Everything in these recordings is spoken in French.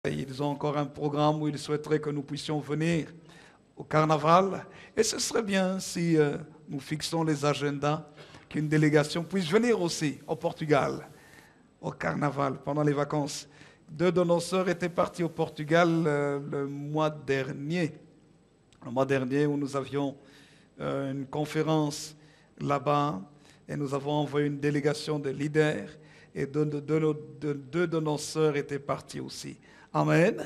Ils ont encore un programme où ils souhaiteraient que nous puissions venir au carnaval. Et ce serait bien si nous fixons les agendas, qu'une délégation puisse venir aussi au Portugal, au carnaval, pendant les vacances. 2 de nos sœurs étaient partis au Portugal le mois dernier. Le mois dernier où nous avions une conférence là-bas et nous avons envoyé une délégation de leaders et deux de nos sœurs étaient partis aussi. Amen.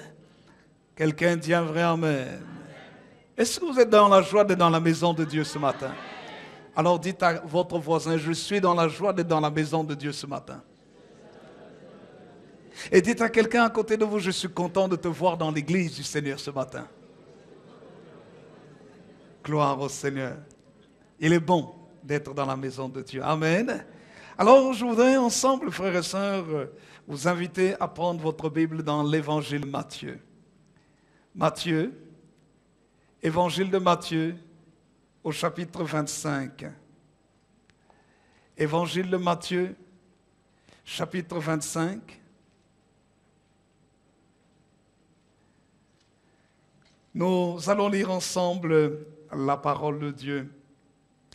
Quelqu'un dit un vrai amen. Est-ce que vous êtes dans la joie d'être dans la maison de Dieu ce matin? Alors dites à votre voisin, je suis dans la joie d'être dans la maison de Dieu ce matin. Et dites à quelqu'un à côté de vous, je suis content de te voir dans l'église du Seigneur ce matin. Gloire au Seigneur. Il est bon d'être dans la maison de Dieu. Amen. Alors je voudrais ensemble, frères et sœurs, vous inviter à prendre votre Bible dans l'évangile de Matthieu. Matthieu, évangile de Matthieu, au chapitre 25. Évangile de Matthieu, chapitre 25. Nous allons lire ensemble la parole de Dieu.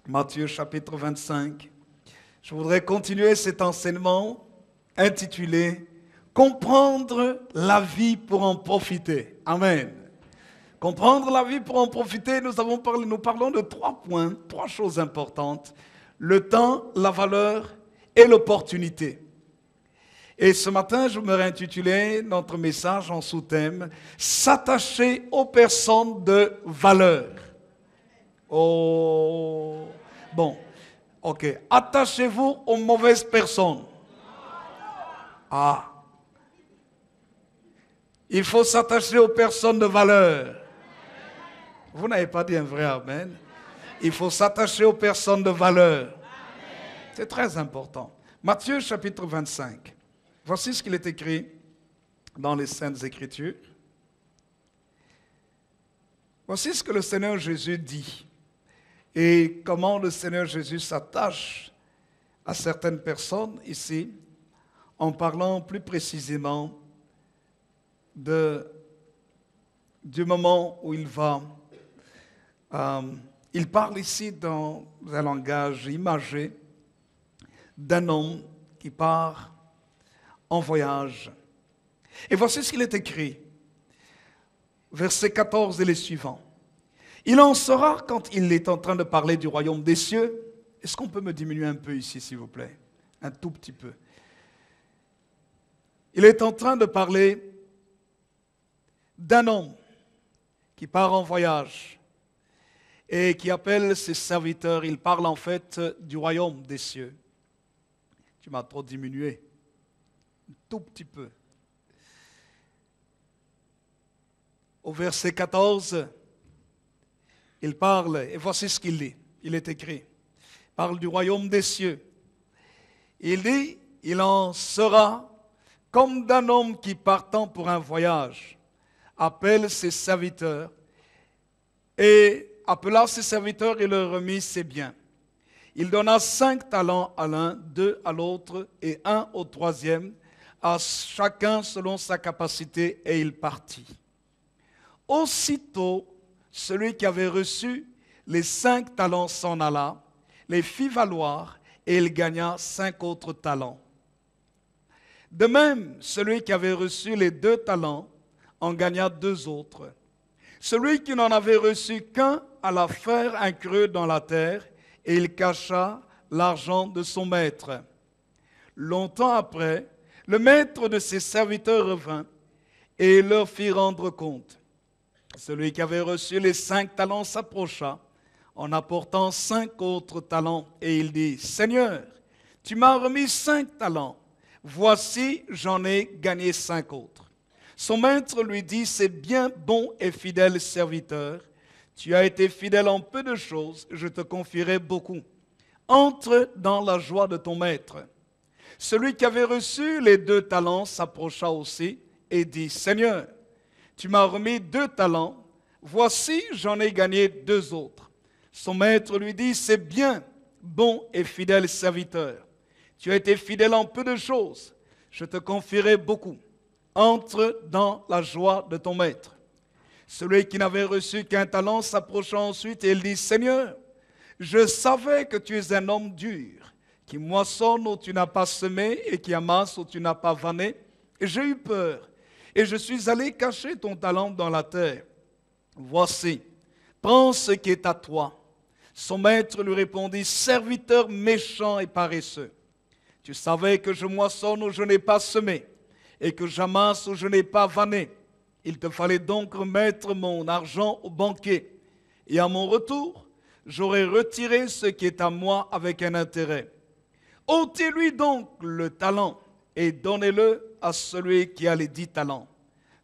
Matthieu, chapitre 25. Je voudrais continuer cet enseignement intitulé « Comprendre la vie pour en profiter ». Amen. Comprendre la vie pour en profiter, nous parlons de 3 points, 3 choses importantes. Le temps, la valeur et l'opportunité. Et ce matin, je me réintitulé notre message en sous-thème « S'attacher aux personnes de valeur ». Oh, bon, ok. Attachez-vous aux mauvaises personnes. Ah. Il faut s'attacher aux personnes de valeur. Vous n'avez pas dit un vrai amen. Il faut s'attacher aux personnes de valeur. C'est très important. Matthieu chapitre 25. Voici ce qu'il est écrit dans les Saintes Écritures. Voici ce que le Seigneur Jésus dit et comment le Seigneur Jésus s'attache à certaines personnes ici en parlant plus précisément du moment où il va. Il parle ici dans un langage imagé d'un homme qui part en voyage. Et voici ce qu'il est écrit, versets 14 et les suivants. Il en sera quand il est en train de parler du royaume des cieux. Est-ce qu'on peut me diminuer un peu ici, s'il vous plaît? Un tout petit peu. Il est en train de parler d'un homme qui part en voyage et qui appelle ses serviteurs. Il parle en fait du royaume des cieux. Tu m'as trop diminué. Un tout petit peu. Au verset 14, il parle, et voici ce qu'il dit. Il est écrit. Il parle du royaume des cieux. Il dit, il en sera comme d'un homme qui partant pour un voyage appelle ses serviteurs et appela ses serviteurs et leur remit ses biens. Il donna 5 talents à l'un, 2 à l'autre et 1 au troisième, à chacun selon sa capacité, et il partit. Aussitôt, celui qui avait reçu les 5 talents s'en alla, les fit valoir, et il gagna 5 autres talents. De même, celui qui avait reçu les 2 talents en gagna 2 autres. Celui qui n'en avait reçu qu'un alla faire un creux dans la terre, et il cacha l'argent de son maître. Longtemps après, le maître de ses serviteurs revint et leur fit rendre compte. Celui qui avait reçu les 5 talents s'approcha en apportant 5 autres talents, et il dit, « Seigneur, tu m'as remis 5 talents. Voici, j'en ai gagné 5 autres. » Son maître lui dit, « C'est bien, bon et fidèle serviteur. Tu as été fidèle en peu de choses, je te confierai beaucoup. Entre dans la joie de ton maître. » Celui qui avait reçu les 2 talents s'approcha aussi et dit, « Seigneur, tu m'as remis 2 talents. Voici, j'en ai gagné 2 autres. » Son maître lui dit, « C'est bien, bon et fidèle serviteur. Tu as été fidèle en peu de choses, je te confierai beaucoup. entre dans la joie de ton maître. Celui qui n'avait reçu qu'un talent s'approcha ensuite et il dit, Seigneur, je savais que tu es un homme dur, qui moissonne où tu n'as pas semé et qui amasse où tu n'as pas vanné. Et j'ai eu peur et je suis allé cacher ton talent dans la terre. Voici, prends ce qui est à toi. Son maître lui répondit, serviteur méchant et paresseux. Tu savais que je moissonne où je n'ai pas semé et que j'amasse où je n'ai pas vanné. Il te fallait donc remettre mon argent au banquier. Et à mon retour, j'aurais retiré ce qui est à moi avec un intérêt. Ôtez-lui donc le talent et donnez-le à celui qui a les 10 talents.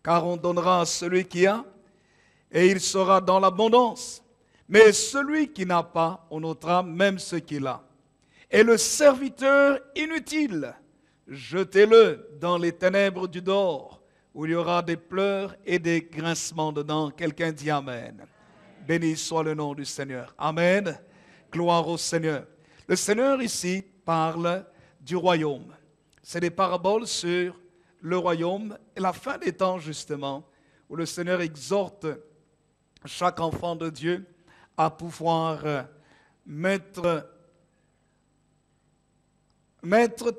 Car on donnera à celui qui a, et il sera dans l'abondance. Mais celui qui n'a pas, on ôtera même ce qu'il a. Et le serviteur inutile, jetez-le dans les ténèbres du dehors, où il y aura des pleurs et des grincements dedans. Quelqu'un dit Amen. Béni soit le nom du Seigneur. Amen. Gloire au Seigneur. Le Seigneur ici parle du royaume. C'est des paraboles sur le royaume et la fin des temps justement, où le Seigneur exhorte chaque enfant de Dieu à pouvoir mettre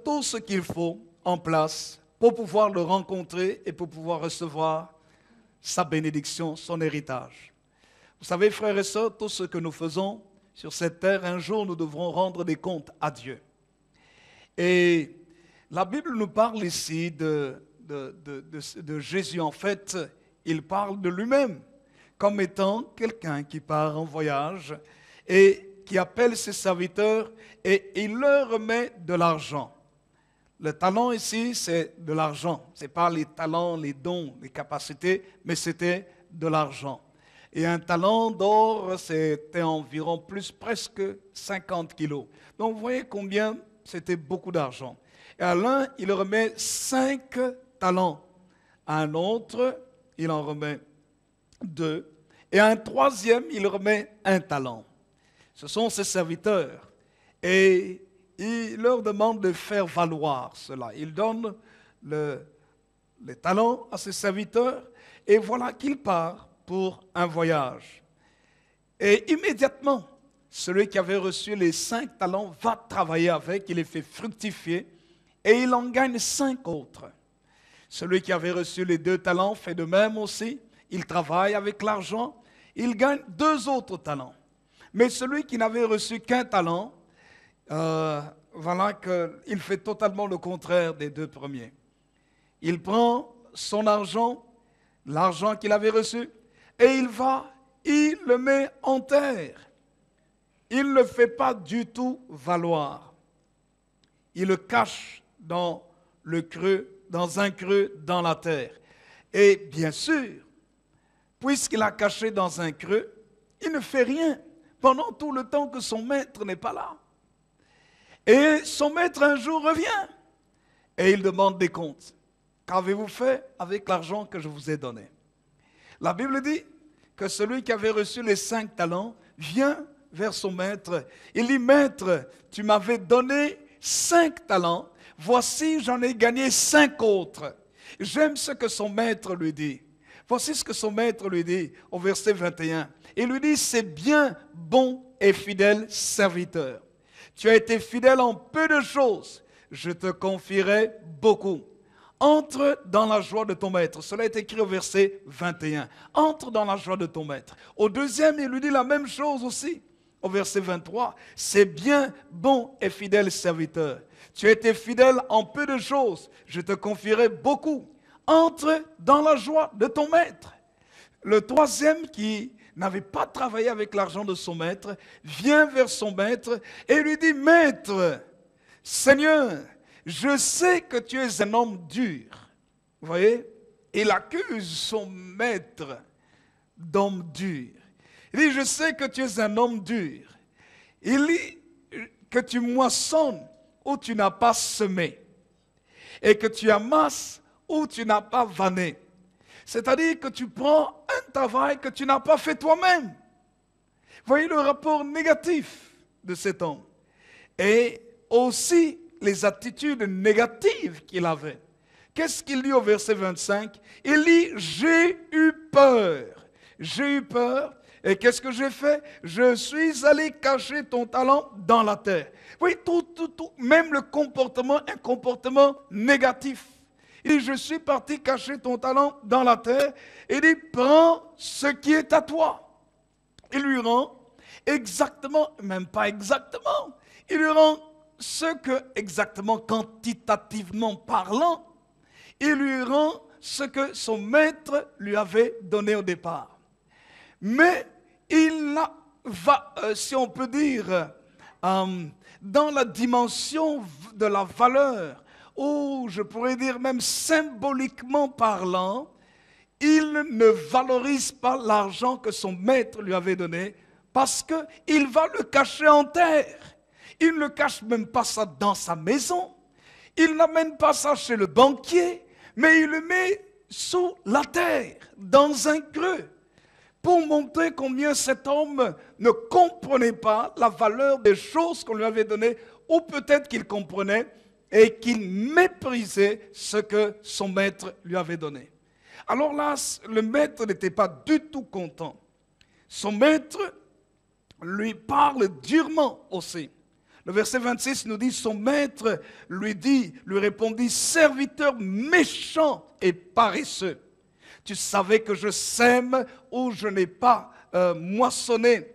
tout ce qu'il faut en place pour pouvoir le rencontrer et pour pouvoir recevoir sa bénédiction, son héritage. Vous savez, frères et sœurs, tout ce que nous faisons sur cette terre, un jour nous devrons rendre des comptes à Dieu. Et la Bible nous parle ici de Jésus. En fait, il parle de lui-même comme étant quelqu'un qui part en voyage et qui appelle ses serviteurs et il leur remet de l'argent. Le talent ici, c'est de l'argent. Ce n'est pas les talents, les dons, les capacités, mais c'était de l'argent. Et un talent d'or, c'était environ presque 50 kilos. Donc vous voyez combien c'était beaucoup d'argent. Et à l'un, il remet 5 talents. À un autre, il en remet 2. Et à un troisième, il remet 1 talent. Ce sont ses serviteurs. Et il leur demande de faire valoir cela. Il donne les talents à ses serviteurs et voilà qu'il part pour un voyage. Et immédiatement, celui qui avait reçu les 5 talents va travailler avec, il les fait fructifier et il en gagne 5 autres. Celui qui avait reçu les 2 talents fait de même aussi, il travaille avec l'argent, il gagne 2 autres talents. Mais celui qui n'avait reçu qu'un talent, voilà qu'il fait totalement le contraire des 2 premiers. Il prend son argent, l'argent qu'il avait reçu, et il le met en terre. Il ne le fait pas du tout valoir. Il le cache dans un creux dans la terre. Et bien sûr, puisqu'il a caché dans un creux, il ne fait rien pendant tout le temps que son maître n'est pas là. Et son maître un jour revient et il demande des comptes. Qu'avez-vous fait avec l'argent que je vous ai donné? La Bible dit que celui qui avait reçu les 5 talents vient vers son maître. Il dit, maître, tu m'avais donné 5 talents, voici j'en ai gagné 5 autres. J'aime ce que son maître lui dit. Voici ce que son maître lui dit au verset 21. Il lui dit, c'est bien, bon et fidèle serviteur. Tu as été fidèle en peu de choses, je te confierai beaucoup. Entre dans la joie de ton maître. Cela est écrit au verset 21. Entre dans la joie de ton maître. Au deuxième, il lui dit la même chose aussi. Au verset 23. C'est bien, bon et fidèle serviteur. Tu as été fidèle en peu de choses, je te confierai beaucoup. Entre dans la joie de ton maître. Le troisième qui n'avait pas travaillé avec l'argent de son maître, vient vers son maître et lui dit, maître, Seigneur, je sais que tu es un homme dur. Vous voyez? Il accuse son maître d'homme dur. Il dit, je sais que tu es un homme dur. Il dit que tu moissonnes où tu n'as pas semé et que tu amasses où tu n'as pas vanné. C'est-à-dire que tu prends un travail que tu n'as pas fait toi-même. Voyez le rapport négatif de cet homme. Et aussi les attitudes négatives qu'il avait. qu'est-ce qu'il dit au verset 25? Il dit, j'ai eu peur. J'ai eu peur. Et qu'est-ce que j'ai fait? Je suis allé cacher ton talent dans la terre. Oui, tout, même le comportement, un comportement négatif. Il dit, je suis parti cacher ton talent dans la terre. Il dit, prends ce qui est à toi. Il lui rend exactement, même pas exactement, il lui rend ce que, exactement quantitativement parlant, il lui rend ce que son maître lui avait donné au départ. Mais il va, si on peut dire, dans la dimension de la valeur, ou je pourrais dire même symboliquement parlant, il ne valorise pas l'argent que son maître lui avait donné parce qu'il va le cacher en terre. Il ne cache même pas ça dans sa maison. Il n'amène pas ça chez le banquier, mais il le met sous la terre, dans un creux, pour montrer combien cet homme ne comprenait pas la valeur des choses qu'on lui avait données, ou peut-être qu'il comprenait et qu'il méprisait ce que son maître lui avait donné. Alors là, le maître n'était pas du tout content. Son maître lui parle durement aussi. Le verset 26 nous dit, son maître lui répondit, serviteur méchant et paresseux. Tu savais que je sème où je n'ai pas moissonné.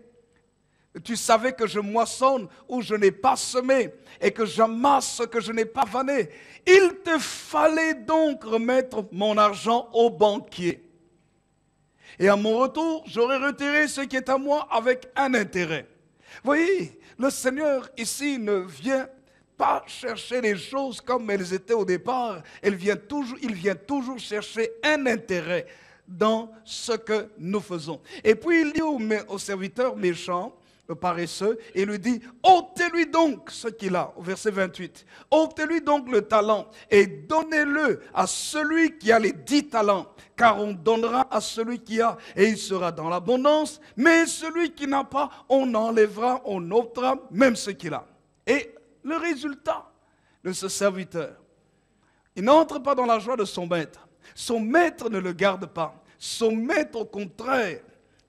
Tu savais que je moissonne où je n'ai pas semé et que j'amasse ce que je n'ai pas vanné. Il te fallait donc remettre mon argent au banquier. Et à mon retour, j'aurais retiré ce qui est à moi avec un intérêt. Voyez, le Seigneur ici ne vient pas chercher les choses comme elles étaient au départ. Il vient toujours chercher un intérêt dans ce que nous faisons. Et puis il dit au serviteur méchant, le paresseux, et lui dit, ôtez-lui donc ce qu'il a, au verset 28. Ôtez-lui donc le talent et donnez-le à celui qui a les 10 talents, car on donnera à celui qui a et il sera dans l'abondance, mais celui qui n'a pas, on enlèvera, on ôtera même ce qu'il a. Et le résultat de ce serviteur, il n'entre pas dans la joie de son maître. Son maître ne le garde pas. Son maître, au contraire,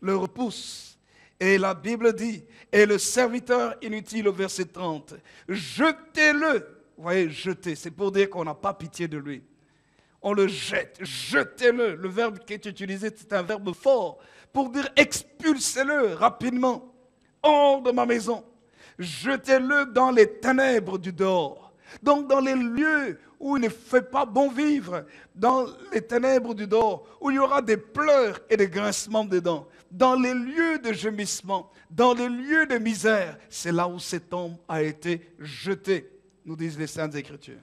le repousse. Et la Bible dit, et le serviteur inutile au verset 30, jetez-le. Vous voyez, jeter, c'est pour dire qu'on n'a pas pitié de lui. On le jette, jetez-le. Le verbe qui est utilisé, c'est un verbe fort pour dire expulsez-le rapidement, hors de ma maison. Jetez-le dans les ténèbres du dehors. Donc dans les lieux où il ne fait pas bon vivre, dans les ténèbres du dehors, où il y aura des pleurs et des grincements de dents, dans les lieux de gémissement, dans les lieux de misère, c'est là où cet homme a été jeté, nous disent les Saintes Écritures.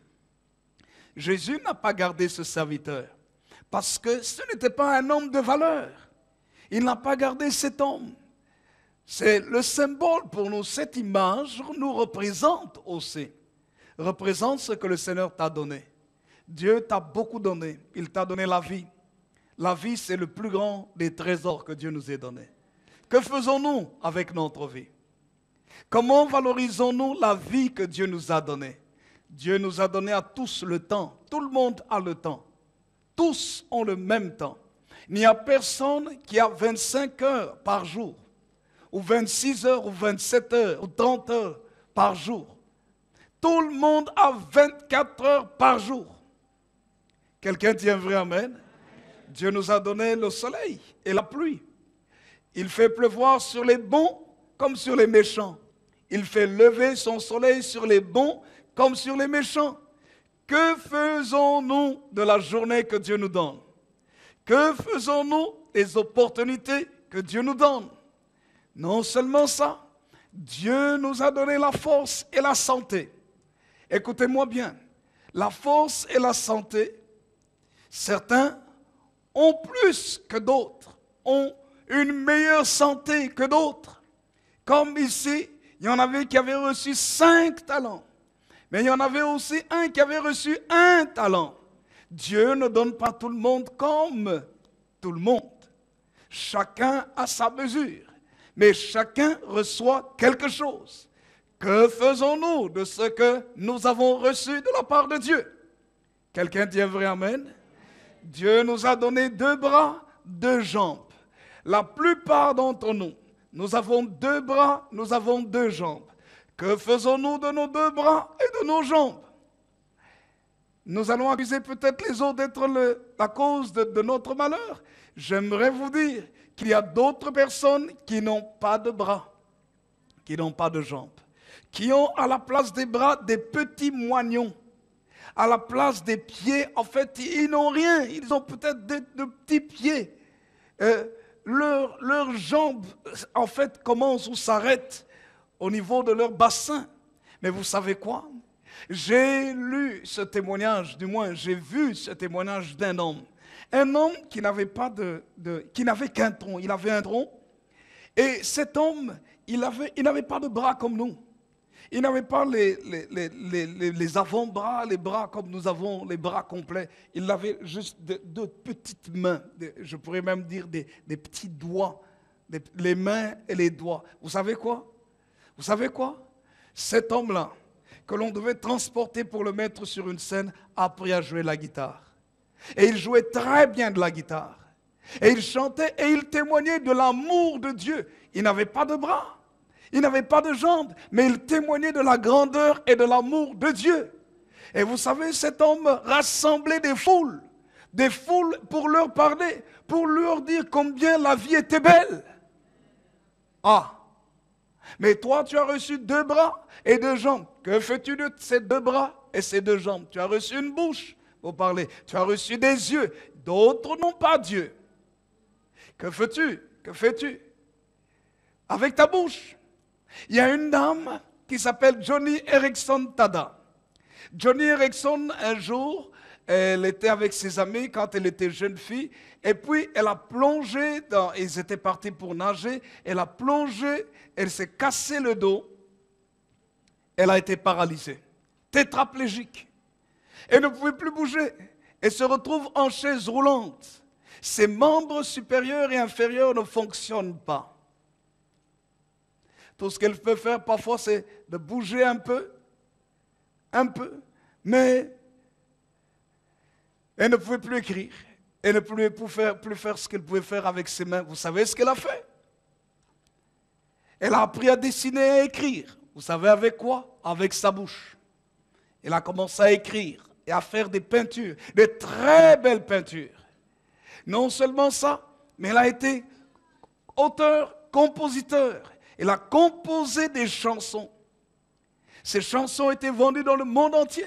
Jésus n'a pas gardé ce serviteur parce que ce n'était pas un homme de valeur. Il n'a pas gardé cet homme. C'est le symbole pour nous. Cette image nous représente aussi. Représente ce que le Seigneur t'a donné. Dieu t'a beaucoup donné. Il t'a donné la vie. La vie, c'est le plus grand des trésors que Dieu nous ait donné. Que faisons-nous avec notre vie? Comment valorisons-nous la vie que Dieu nous a donnée? Dieu nous a donné à tous le temps. Tout le monde a le temps. Tous ont le même temps. Il n'y a personne qui a 25 heures par jour, ou 26 heures, ou 27 heures, ou 30 heures par jour. Tout le monde a 24 heures par jour. Quelqu'un dit un vrai amen? Dieu nous a donné le soleil et la pluie. Il fait pleuvoir sur les bons comme sur les méchants. Il fait lever son soleil sur les bons comme sur les méchants. Que faisons-nous de la journée que Dieu nous donne? Que faisons-nous des opportunités que Dieu nous donne? Non seulement ça, Dieu nous a donné la force et la santé. Écoutez-moi bien, la force et la santé, certains ont plus que d'autres, ont une meilleure santé que d'autres. Comme ici, il y en avait qui avaient reçu 5 talents. Mais il y en avait aussi un qui avait reçu 1 talent. Dieu ne donne pas tout le monde comme tout le monde. Chacun a sa mesure. Mais chacun reçoit quelque chose. Que faisons-nous de ce que nous avons reçu de la part de Dieu? Quelqu'un dit un vrai amen? Dieu nous a donné 2 bras, 2 jambes. La plupart d'entre nous, nous avons 2 bras, nous avons 2 jambes. Que faisons-nous de nos 2 bras et de nos jambes? Nous allons accuser peut-être les autres d'être la cause de notre malheur. J'aimerais vous dire qu'il y a d'autres personnes qui n'ont pas de bras, qui n'ont pas de jambes, qui ont à la place des bras des petits moignons. À la place des pieds, en fait, ils n'ont rien. Ils ont peut-être de petits pieds. Leurs jambes, en fait, commencent ou s'arrêtent au niveau de leur bassin. Mais vous savez quoi? J'ai lu ce témoignage, du moins j'ai vu ce témoignage d'un homme. Un homme qui n'avait pas qui n'avait qu'un tronc. Il avait un tronc. Et cet homme, il n'avait pas de bras comme nous. Il n'avait pas les avant-bras, les bras comme nous avons, les bras complets. Il avait juste de petites mains, je pourrais même dire des petits doigts, les mains et les doigts. Vous savez quoi? Vous savez quoi? Cet homme-là, que l'on devait transporter pour le mettre sur une scène, a appris à jouer la guitare. Et il jouait très bien de la guitare. Et il chantait et il témoignait de l'amour de Dieu. Il n'avait pas de bras. Il n'avait pas de jambes, mais il témoignait de la grandeur et de l'amour de Dieu. Et vous savez, cet homme rassemblait des foules pour leur parler, pour leur dire combien la vie était belle. Ah, mais toi, tu as reçu 2 bras et 2 jambes. Que fais-tu de ces 2 bras et ces 2 jambes? Tu as reçu une bouche pour parler. Tu as reçu des yeux. D'autres n'ont pas Dieu. Que fais-tu? Que fais-tu avec ta bouche? Il y a une dame qui s'appelle Joni Eareckson Tada. Joni Eareckson, un jour, elle était avec ses amis quand elle était jeune fille, et puis elle a plongé, ils étaient partis pour nager, elle a plongé, elle s'est cassé le dos, elle a été paralysée, tétraplégique. Elle ne pouvait plus bouger, elle se retrouve en chaise roulante. Ses membres supérieurs et inférieurs ne fonctionnent pas. Tout ce qu'elle peut faire parfois, c'est de bouger un peu, mais elle ne pouvait plus écrire. Elle ne pouvait plus faire ce qu'elle pouvait faire avec ses mains. Vous savez ce qu'elle a fait? Elle a appris à dessiner et à écrire. Vous savez avec quoi? Avec sa bouche. Elle a commencé à écrire et à faire des peintures, de très belles peintures. Non seulement ça, mais elle a été auteur, compositeur. Elle a composé des chansons. Ces chansons étaient vendues dans le monde entier.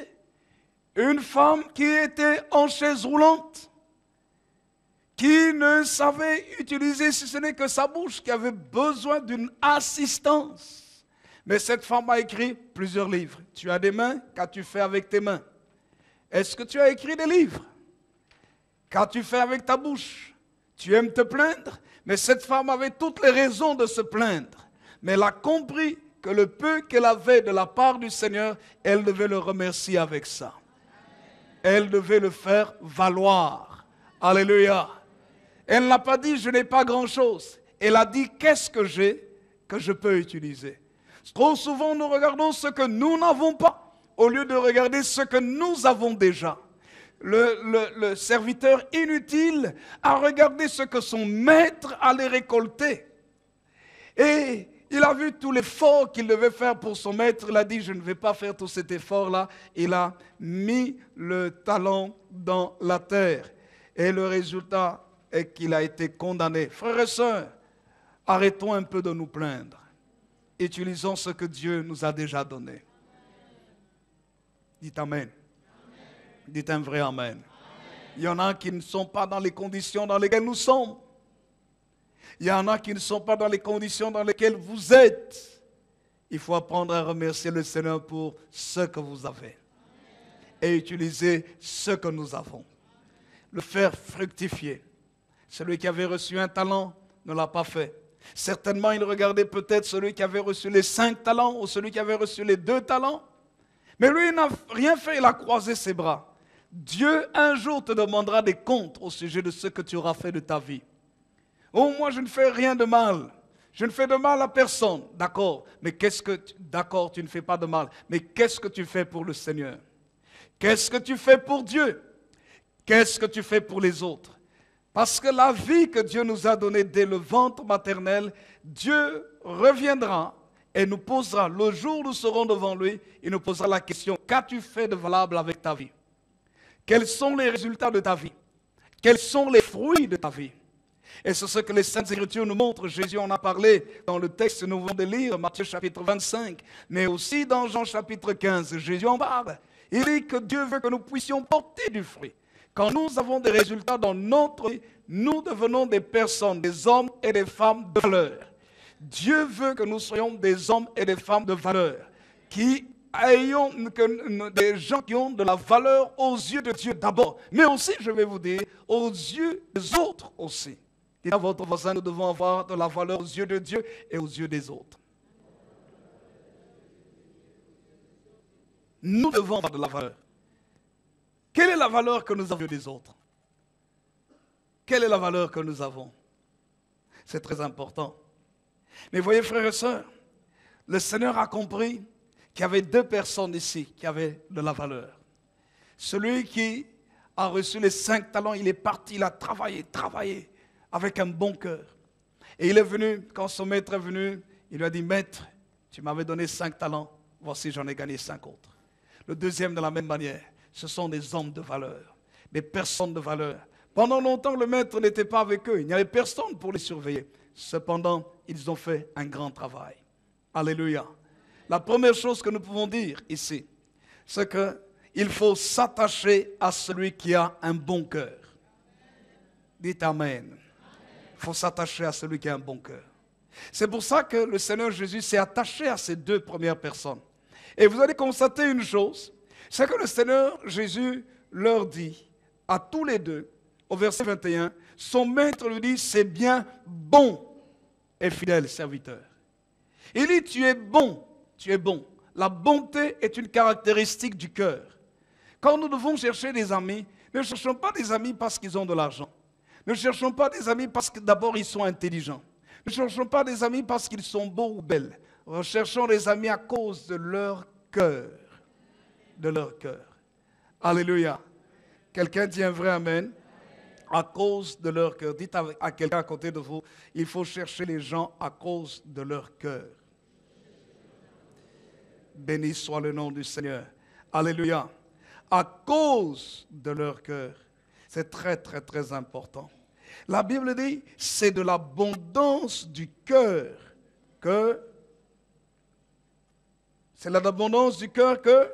Une femme qui était en chaise roulante, qui ne savait utiliser si ce n'est que sa bouche, qui avait besoin d'une assistance. Mais cette femme a écrit plusieurs livres. Tu as des mains, qu'as-tu fait avec tes mains? Est-ce que tu as écrit des livres? Qu'as-tu fait avec ta bouche? Tu aimes te plaindre? Mais cette femme avait toutes les raisons de se plaindre. Mais elle a compris que le peu qu'elle avait de la part du Seigneur, elle devait le remercier avec ça. Elle devait le faire valoir. Alléluia. Elle n'a pas dit, je n'ai pas grand-chose. Elle a dit, qu'est-ce que j'ai que je peux utiliser? Trop souvent, nous regardons ce que nous n'avons pas, au lieu de regarder ce que nous avons déjà. Le serviteur inutile a regardé ce que son maître allait récolter. Et il a vu tout l'effort qu'il devait faire pour son maître. Il a dit, je ne vais pas faire tout cet effort-là. Il a mis le talent dans la terre. Et le résultat est qu'il a été condamné. Frères et sœurs, arrêtons un peu de nous plaindre. Utilisons ce que Dieu nous a déjà donné. Dites Amen. Dites un vrai Amen. Il y en a qui ne sont pas dans les conditions dans lesquelles nous sommes. Il y en a qui ne sont pas dans les conditions dans lesquelles vous êtes. Il faut apprendre à remercier le Seigneur pour ce que vous avez. Et utiliser ce que nous avons. Le faire fructifier. Celui qui avait reçu un talent ne l'a pas fait. Certainement, il regardait peut-être celui qui avait reçu les 5 talents ou celui qui avait reçu les 2 talents. Mais lui, il n'a rien fait, il a croisé ses bras. Dieu, un jour, te demandera des comptes au sujet de ce que tu auras fait de ta vie. Oh, moi, je ne fais rien de mal. Je ne fais de mal à personne. D'accord, mais d'accord, tu ne fais pas de mal. Mais qu'est-ce que tu fais pour le Seigneur? Qu'est-ce que tu fais pour Dieu? Qu'est-ce que tu fais pour les autres? Parce que la vie que Dieu nous a donnée dès le ventre maternel, Dieu reviendra et nous posera, le jour où nous serons devant lui, il nous posera la question, qu'as-tu fait de valable avec ta vie? Quels sont les résultats de ta vie? Quels sont les fruits de ta vie? Et c'est ce que les Saintes Écritures nous montrent. Jésus en a parlé dans le texte que nous venons de lire, Matthieu chapitre 25, mais aussi dans Jean chapitre 15. Jésus en parle. Il dit que Dieu veut que nous puissions porter du fruit. Quand nous avons des résultats dans notre vie, nous devenons des personnes, des hommes et des femmes de valeur. Dieu veut que nous soyons des hommes et des femmes de valeur, des gens qui ont de la valeur aux yeux de Dieu d'abord, mais aussi, je vais vous dire, aux yeux des autres aussi. Dites à votre voisin, nous devons avoir de la valeur aux yeux de Dieu et aux yeux des autres. Nous devons avoir de la valeur. Quelle est la valeur que nous avons des autres? Quelle est la valeur que nous avons? C'est très important. Mais voyez, frères et sœurs, le Seigneur a compris qu'il y avait deux personnes ici qui avaient de la valeur. Celui qui a reçu les 5 talents, il est parti, il a travaillé avec un bon cœur. Et il est venu, quand son maître est venu, il lui a dit, maître, tu m'avais donné 5 talents, voici j'en ai gagné 5 autres. Le deuxième de la même manière, ce sont des hommes de valeur, des personnes de valeur. Pendant longtemps, le maître n'était pas avec eux, il n'y avait personne pour les surveiller. Cependant, ils ont fait un grand travail. Alléluia. La première chose que nous pouvons dire ici, c'est qu'il faut s'attacher à celui qui a un bon cœur. Dites Amen. Il faut s'attacher à celui qui a un bon cœur. C'est pour ça que le Seigneur Jésus s'est attaché à ces deux premières personnes. Et vous allez constater une chose, c'est que le Seigneur Jésus leur dit à tous les deux, au verset 21, son maître lui dit, c'est bien bon et fidèle serviteur. Il dit, tu es bon, tu es bon. La bonté est une caractéristique du cœur. Quand nous devons chercher des amis, ne cherchons pas des amis parce qu'ils ont de l'argent. Ne cherchons pas des amis parce que d'abord ils sont intelligents. Ne cherchons pas des amis parce qu'ils sont beaux ou belles. Recherchons des amis à cause de leur cœur. De leur cœur. Alléluia. Quelqu'un dit un vrai amen? À cause de leur cœur. Dites à quelqu'un à côté de vous, il faut chercher les gens à cause de leur cœur. Béni soit le nom du Seigneur. Alléluia. À cause de leur cœur. C'est très, très, très important. La Bible dit, c'est de l'abondance du cœur que... C'est de l'abondance du cœur que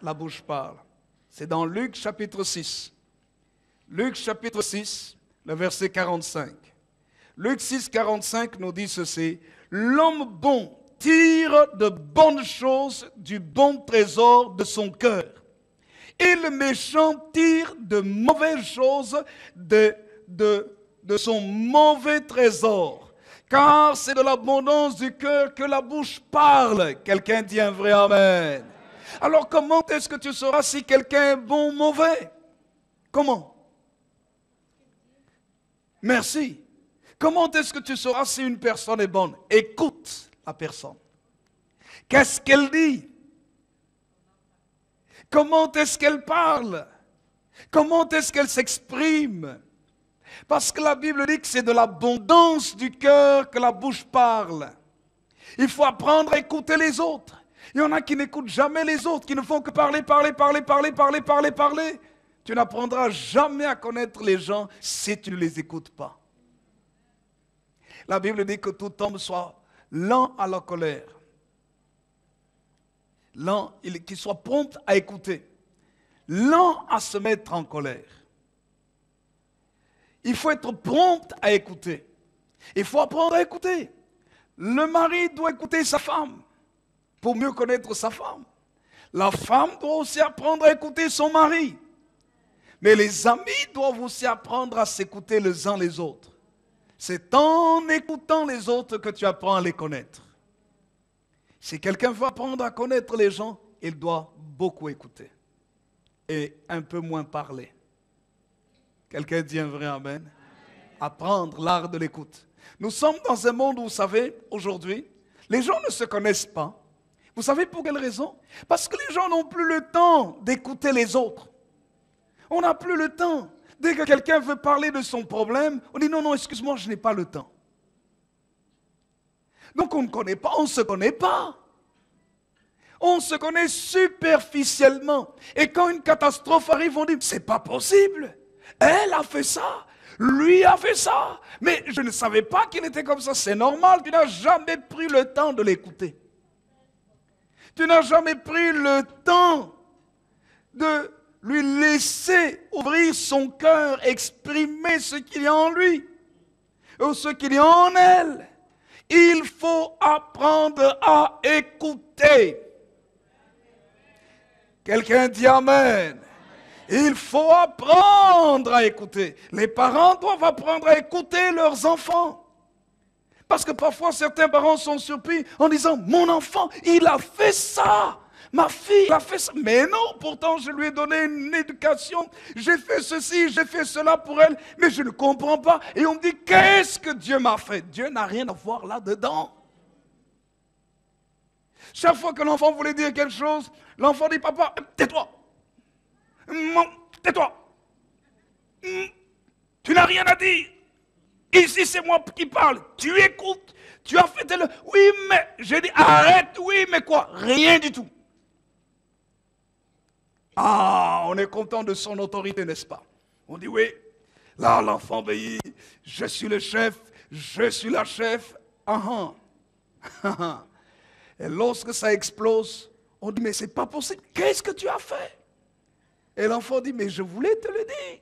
la bouche parle. C'est dans Luc chapitre 6. Luc chapitre 6, le verset 45. Luc 6, 45 nous dit ceci. L'homme bon tire de bonnes choses du bon trésor de son cœur. Et le méchant tire de mauvaises choses de son mauvais trésor. Car c'est de l'abondance du cœur que la bouche parle. Quelqu'un dit un vrai amen. Alors comment est-ce que tu sauras si quelqu'un est bon ou mauvais? Comment? Merci. Comment est-ce que tu sauras si une personne est bonne? Écoute la personne. Qu'est-ce qu'elle dit? Comment est-ce qu'elle parle? Comment est-ce qu'elle s'exprime? Parce que la Bible dit que c'est de l'abondance du cœur que la bouche parle. Il faut apprendre à écouter les autres. Il y en a qui n'écoutent jamais les autres, qui ne font que parler. Tu n'apprendras jamais à connaître les gens si tu ne les écoutes pas. La Bible dit que tout homme soit lent à la colère. Lent, qu'il soit prompt à écouter. Lent à se mettre en colère. Il faut être prompt à écouter. Il faut apprendre à écouter. Le mari doit écouter sa femme pour mieux connaître sa femme. La femme doit aussi apprendre à écouter son mari. Mais les amis doivent aussi apprendre à s'écouter les uns les autres. C'est en écoutant les autres que tu apprends à les connaître. Si quelqu'un veut apprendre à connaître les gens, il doit beaucoup écouter et un peu moins parler. Quelqu'un dit un vrai amen? Apprendre l'art de l'écoute. Nous sommes dans un monde où, vous savez, aujourd'hui, les gens ne se connaissent pas. Vous savez pour quelle raison? Parce que les gens n'ont plus le temps d'écouter les autres. On n'a plus le temps. Dès que quelqu'un veut parler de son problème, on dit non, non, excuse-moi, je n'ai pas le temps. Donc on ne connaît pas, on ne se connaît pas. On se connaît superficiellement. Et quand une catastrophe arrive, on dit, c'est pas possible. Elle a fait ça. Lui a fait ça. Mais je ne savais pas qu'il était comme ça. C'est normal, tu n'as jamais pris le temps de l'écouter. Tu n'as jamais pris le temps de lui laisser ouvrir son cœur, exprimer ce qu'il y a en lui, ou ce qu'il y a en elle. Il faut apprendre à écouter. Quelqu'un dit Amen. Il faut apprendre à écouter. Les parents doivent apprendre à écouter leurs enfants. Parce que parfois, certains parents sont surpris en disant, mon enfant, il a fait ça. Ma fille a fait ça. Mais non, pourtant, je lui ai donné une éducation. J'ai fait ceci, j'ai fait cela pour elle. Mais je ne comprends pas. Et on me dit, qu'est-ce que Dieu m'a fait? Dieu n'a rien à voir là-dedans. Chaque fois que l'enfant voulait dire quelque chose, l'enfant dit, papa, tais-toi. Tais-toi. Tu n'as rien à dire. Ici, c'est moi qui parle. Tu écoutes. Tu as fait le... Oui, mais... J'ai dit, arrête. Oui, mais quoi? Rien du tout. Ah, on est content de son autorité, n'est-ce pas? On dit, oui. Là, l'enfant obéit. Je suis le chef. Je suis la chef. Et lorsque ça explose, on dit, mais c'est pas possible. Qu'est-ce que tu as fait? Et l'enfant dit, mais je voulais te le dire.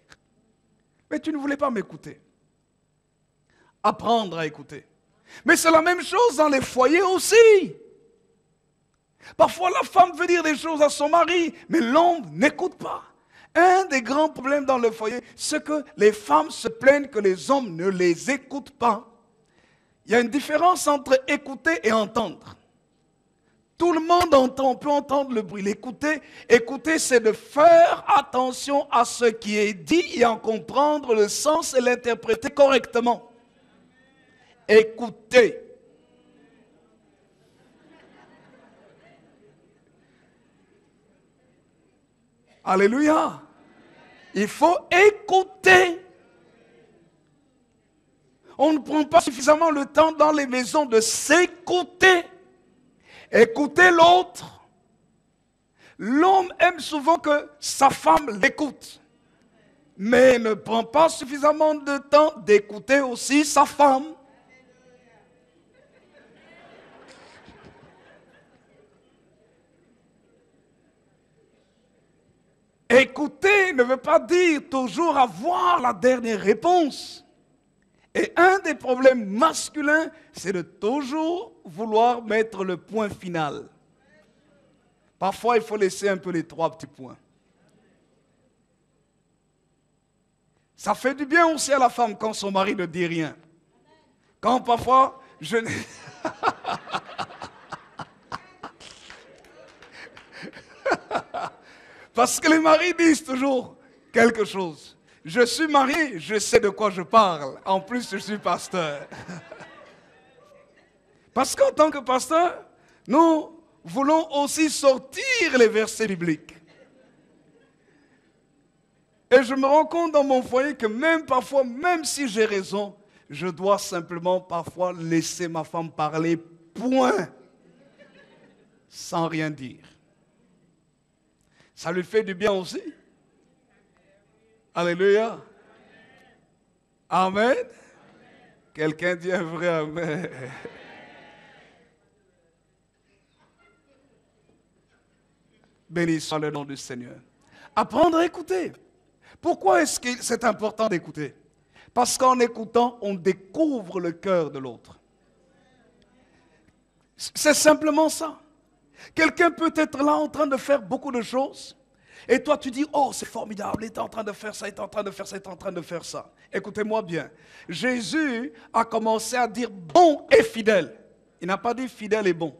Mais tu ne voulais pas m'écouter. Apprendre à écouter. Mais c'est la même chose dans les foyers aussi. Parfois, la femme veut dire des choses à son mari, mais l'homme n'écoute pas. Un des grands problèmes dans le foyer, c'est que les femmes se plaignent que les hommes ne les écoutent pas. Il y a une différence entre écouter et entendre. Tout le monde entend, on peut entendre le bruit. L'écouter, écouter, c'est de faire attention à ce qui est dit et en comprendre le sens et l'interpréter correctement. Écouter. Alléluia. Il faut écouter. On ne prend pas suffisamment le temps dans les maisons de s'écouter. Écouter l'autre. L'homme aime souvent que sa femme l'écoute, mais ne prend pas suffisamment de temps d'écouter aussi sa femme. Écouter ne veut pas dire toujours avoir la dernière réponse. Et un des problèmes masculins, c'est de toujours vouloir mettre le point final. Parfois, il faut laisser un peu les 3 petits points. Ça fait du bien aussi à la femme quand son mari ne dit rien. Quand parfois, je... Parce que les maris disent toujours quelque chose. Je suis marié, je sais de quoi je parle. En plus, je suis pasteur. Parce qu'en tant que pasteur, nous voulons aussi sortir les versets bibliques. Et je me rends compte dans mon foyer que même parfois, même si j'ai raison, je dois simplement parfois laisser ma femme parler, point, sans rien dire. Ça lui fait du bien aussi. Alléluia. Amen. Quelqu'un dit un vrai amen. Béni soit le nom du Seigneur. Apprendre à écouter. Pourquoi est-ce que c'est important d'écouter? Parce qu'en écoutant, on découvre le cœur de l'autre. C'est simplement ça. Quelqu'un peut être là en train de faire beaucoup de choses. Et toi, tu dis, oh, c'est formidable, il est en train de faire ça, il est en train de faire ça, il est en train de faire ça. Écoutez-moi bien. Jésus a commencé à dire bon et fidèle. Il n'a pas dit fidèle et bon.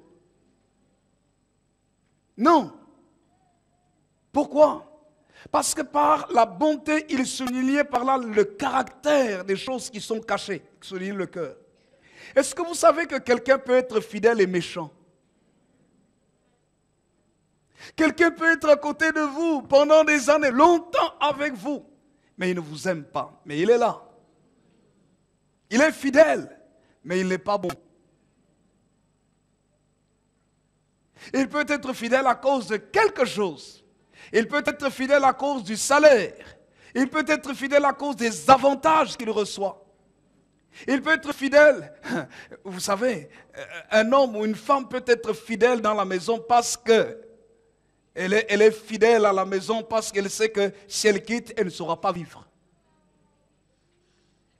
Non. Pourquoi? Parce que par la bonté, il soulignait par là le caractère des choses qui sont cachées, qui soulignent le cœur. Est-ce que vous savez que quelqu'un peut être fidèle et méchant? Quelqu'un peut être à côté de vous pendant des années, longtemps avec vous, mais il ne vous aime pas. Mais il est là. Il est fidèle, mais il n'est pas bon. Il peut être fidèle à cause de quelque chose. Il peut être fidèle à cause du salaire. Il peut être fidèle à cause des avantages qu'il reçoit. Il peut être fidèle. Vous savez, un homme ou une femme peut être fidèle dans la maison parce que elle est fidèle à la maison parce qu'elle sait que si elle quitte, elle ne saura pas vivre.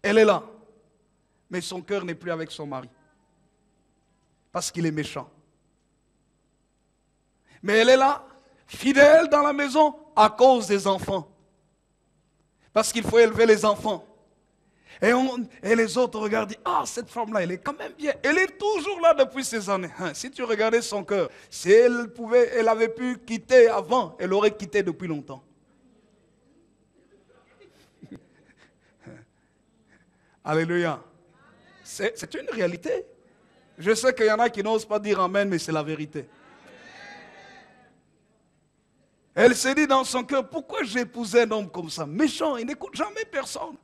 Elle est là. Mais son cœur n'est plus avec son mari. Parce qu'il est méchant. Mais elle est là, fidèle dans la maison à cause des enfants. Parce qu'il faut élever les enfants. Et les autres regardent et disent, ah, cette femme-là, elle est quand même bien. Elle est toujours là depuis ces années. Si tu regardais son cœur, si elle avait pu quitter avant, elle aurait quitté depuis longtemps. Alléluia. C'est une réalité. Je sais qu'il y en a qui n'osent pas dire amen, mais c'est la vérité. Elle s'est dit dans son cœur, pourquoi j'ai épousé un homme comme ça, méchant, il n'écoute jamais personne.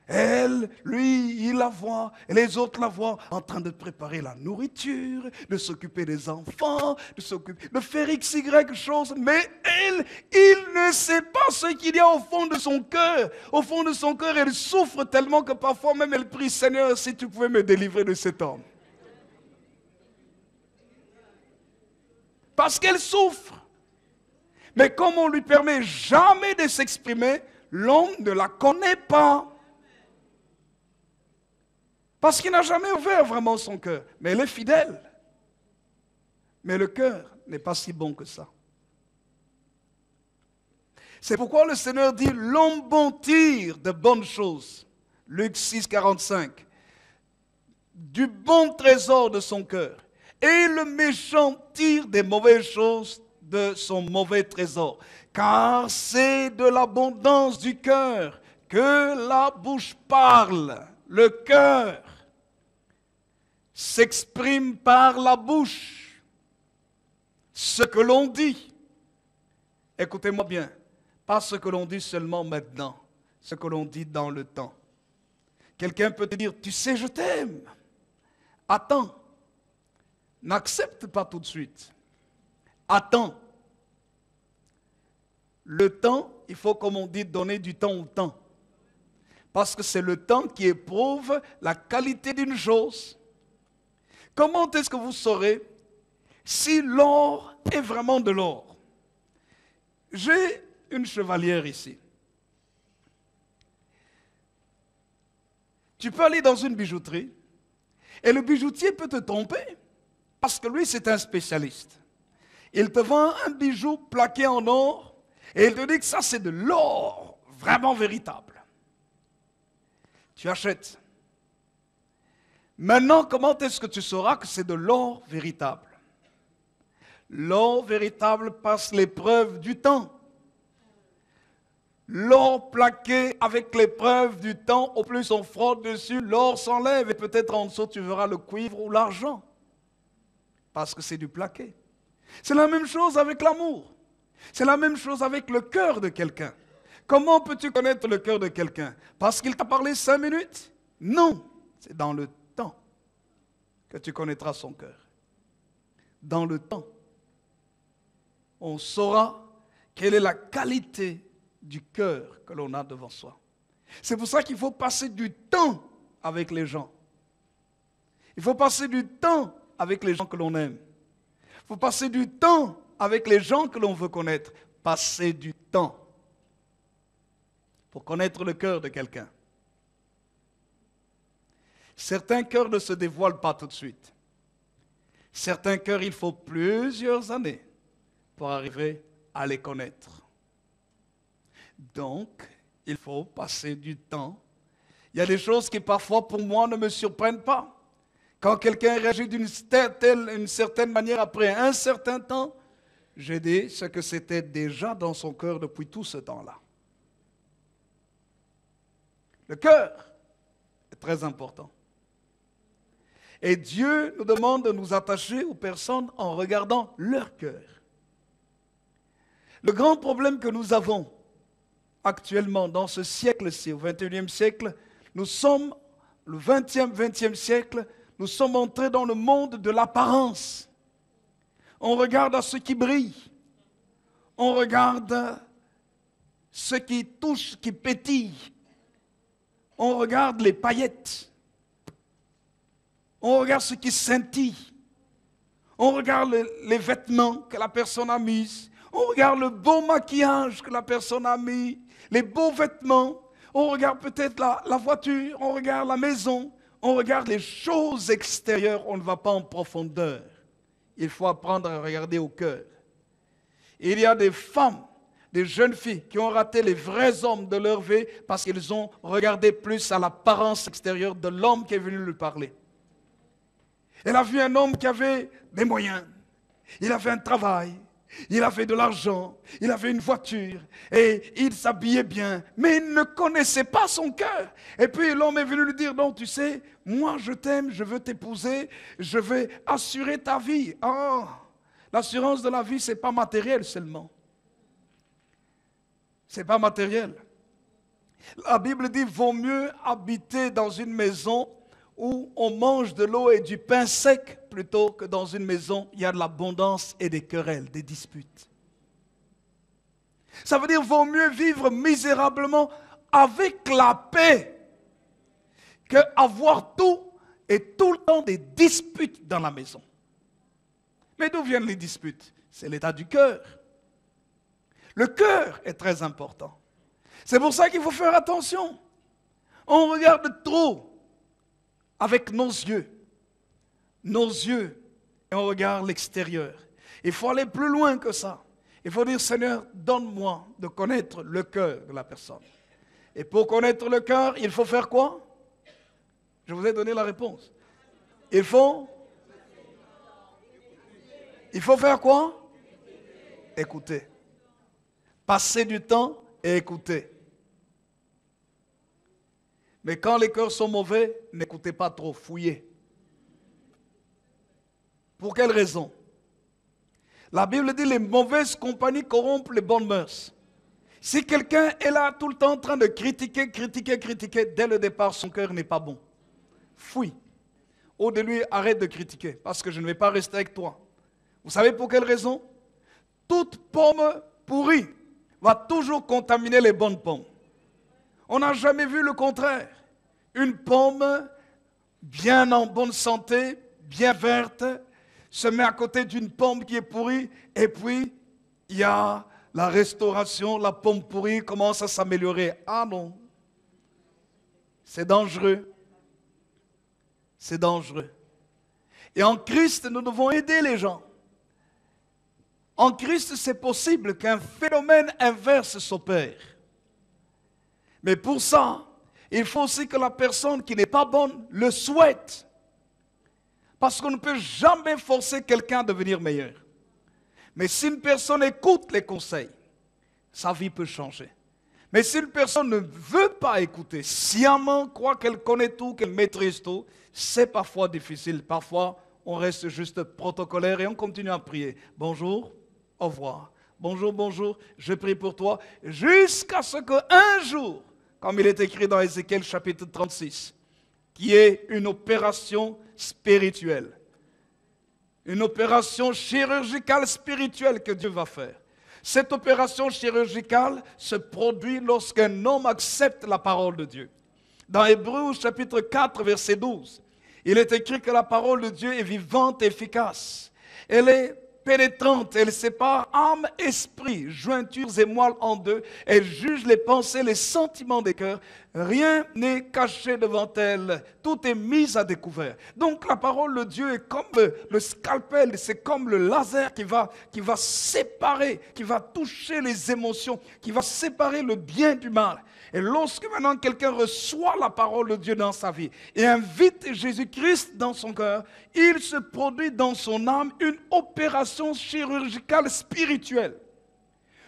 Elle, lui, il la voit, et les autres la voient en train de préparer la nourriture, de s'occuper des enfants, de faire x, y chose. Mais elle, il ne sait pas ce qu'il y a au fond de son cœur. Au fond de son cœur, elle souffre tellement que parfois même elle prie, Seigneur, si tu pouvais me délivrer de cet homme. Parce qu'elle souffre. Mais comme on ne lui permet jamais de s'exprimer, l'homme ne la connaît pas. Parce qu'il n'a jamais ouvert vraiment son cœur. Mais elle est fidèle. Mais le cœur n'est pas si bon que ça. C'est pourquoi le Seigneur dit, l'homme bon tire de bonnes choses. Luc 6, 45. Du bon trésor de son cœur. Et le méchant tire des mauvaises choses de son mauvais trésor. Car c'est de l'abondance du cœur que la bouche parle. Le cœur s'exprime par la bouche. Ce que l'on dit. Écoutez-moi bien. Pas ce que l'on dit seulement maintenant. Ce que l'on dit dans le temps. Quelqu'un peut te dire, tu sais, je t'aime. Attends. N'accepte pas tout de suite. Attends. Le temps, il faut, comme on dit, donner du temps au temps. Parce que c'est le temps qui éprouve la qualité d'une chose. Comment est-ce que vous saurez si l'or est vraiment de l'or? J'ai une chevalière ici. Tu peux aller dans une bijouterie et le bijoutier peut te tromper parce que lui, c'est un spécialiste. Il te vend un bijou plaqué en or et il te dit que ça, c'est de l'or vraiment véritable. Tu achètes. Maintenant, comment est-ce que tu sauras que c'est de l'or véritable? L'or véritable passe l'épreuve du temps. L'or plaqué avec l'épreuve du temps, au plus on frotte dessus, l'or s'enlève et peut-être en dessous tu verras le cuivre ou l'argent. Parce que c'est du plaqué. C'est la même chose avec l'amour. C'est la même chose avec le cœur de quelqu'un. Comment peux-tu connaître le cœur de quelqu'un? Parce qu'il t'a parlé 5 minutes? Non, c'est dans le temps que tu connaîtras son cœur. Dans le temps, on saura quelle est la qualité du cœur que l'on a devant soi. C'est pour ça qu'il faut passer du temps avec les gens. Il faut passer du temps avec les gens que l'on aime. Il faut passer du temps avec les gens que l'on veut connaître. Passer du temps pour connaître le cœur de quelqu'un. Certains cœurs ne se dévoilent pas tout de suite. Certains cœurs, il faut plusieurs années pour arriver à les connaître. Donc, il faut passer du temps. Il y a des choses qui parfois pour moi ne me surprennent pas. Quand quelqu'un réagit d'une certaine manière après un certain temps, je dis ce que c'était déjà dans son cœur depuis tout ce temps-là. Le cœur est très important. Et Dieu nous demande de nous attacher aux personnes en regardant leur cœur. Le grand problème que nous avons actuellement dans ce siècle-ci, au XXIe siècle, nous sommes, le XXe siècle, nous sommes entrés dans le monde de l'apparence. On regarde à ce qui brille. On regarde ce qui touche, qui pétille. On regarde les paillettes. On regarde ce qui scintille. On regarde les vêtements que la personne a mis. On regarde le beau maquillage que la personne a mis. Les beaux vêtements. On regarde peut-être la voiture. On regarde la maison. On regarde les choses extérieures. On ne va pas en profondeur. Il faut apprendre à regarder au cœur. Il y a des femmes, des jeunes filles qui ont raté les vrais hommes de leur vie parce qu'ils ont regardé plus à l'apparence extérieure de l'homme qui est venu lui parler. Elle a vu un homme qui avait des moyens, il avait un travail, il avait de l'argent, il avait une voiture et il s'habillait bien, mais il ne connaissait pas son cœur. Et puis l'homme est venu lui dire, non, tu sais, moi je t'aime, je veux t'épouser, je vais assurer ta vie. Oh, l'assurance de la vie, ce n'est pas matériel seulement. Ce n'est pas matériel. La Bible dit, vaut mieux habiter dans une maison où on mange de l'eau et du pain sec plutôt que dans une maison où il y a de l'abondance et des querelles, des disputes. Ça veut dire vaut mieux vivre misérablement avec la paix qu'avoir tout et tout le temps des disputes dans la maison. Mais d'où viennent les disputes? C'est l'état du cœur. Le cœur est très important. C'est pour ça qu'il faut faire attention. On regarde trop avec nos yeux, et on regarde l'extérieur. Il faut aller plus loin que ça. Il faut dire, Seigneur, donne-moi de connaître le cœur de la personne. Et pour connaître le cœur, il faut faire quoi? Je vous ai donné la réponse. Il faut faire quoi? Écouter. Passer du temps et écouter. Mais quand les cœurs sont mauvais, n'écoutez pas trop, fouillez. Pour quelle raison? La Bible dit les mauvaises compagnies corrompent les bonnes mœurs. Si quelqu'un est là tout le temps en train de critiquer, dès le départ, son cœur n'est pas bon. Fouille. Au de lui, arrête de critiquer, parce que je ne vais pas rester avec toi. Vous savez pour quelle raison? Toute pomme pourrie va toujours contaminer les bonnes pommes. On n'a jamais vu le contraire. Une pomme bien en bonne santé, bien verte, se met à côté d'une pomme qui est pourrie, et puis il y a la restauration, la pomme pourrie commence à s'améliorer. Ah non, c'est dangereux. C'est dangereux. Et en Christ, nous devons aider les gens. En Christ, c'est possible qu'un phénomène inverse s'opère. Mais pour ça, il faut aussi que la personne qui n'est pas bonne le souhaite. Parce qu'on ne peut jamais forcer quelqu'un à devenir meilleur. Mais si une personne écoute les conseils, sa vie peut changer. Mais si une personne ne veut pas écouter, sciemment croit qu'elle connaît tout, qu'elle maîtrise tout, c'est parfois difficile. Parfois, on reste juste protocolaire et on continue à prier. Bonjour, au revoir. Bonjour, bonjour, je prie pour toi. Jusqu'à ce qu'un jour, comme il est écrit dans Ézéchiel chapitre 36, qui est une opération spirituelle. Une opération chirurgicale spirituelle que Dieu va faire. Cette opération chirurgicale se produit lorsqu'un homme accepte la parole de Dieu. Dans Hébreux chapitre 4, verset 12, il est écrit que la parole de Dieu est vivante et efficace. Elle est pénétrante, elle sépare âme, esprit, jointures et moelle en deux. Elle juge les pensées, les sentiments des cœurs. Rien n'est caché devant elle. Tout est mis à découvert. Donc la parole de Dieu est comme le scalpel, c'est comme le laser qui va séparer, qui va toucher les émotions, qui va séparer le bien du mal. Et lorsque maintenant quelqu'un reçoit la parole de Dieu dans sa vie et invite Jésus-Christ dans son cœur, il se produit dans son âme une opération chirurgicale spirituelle.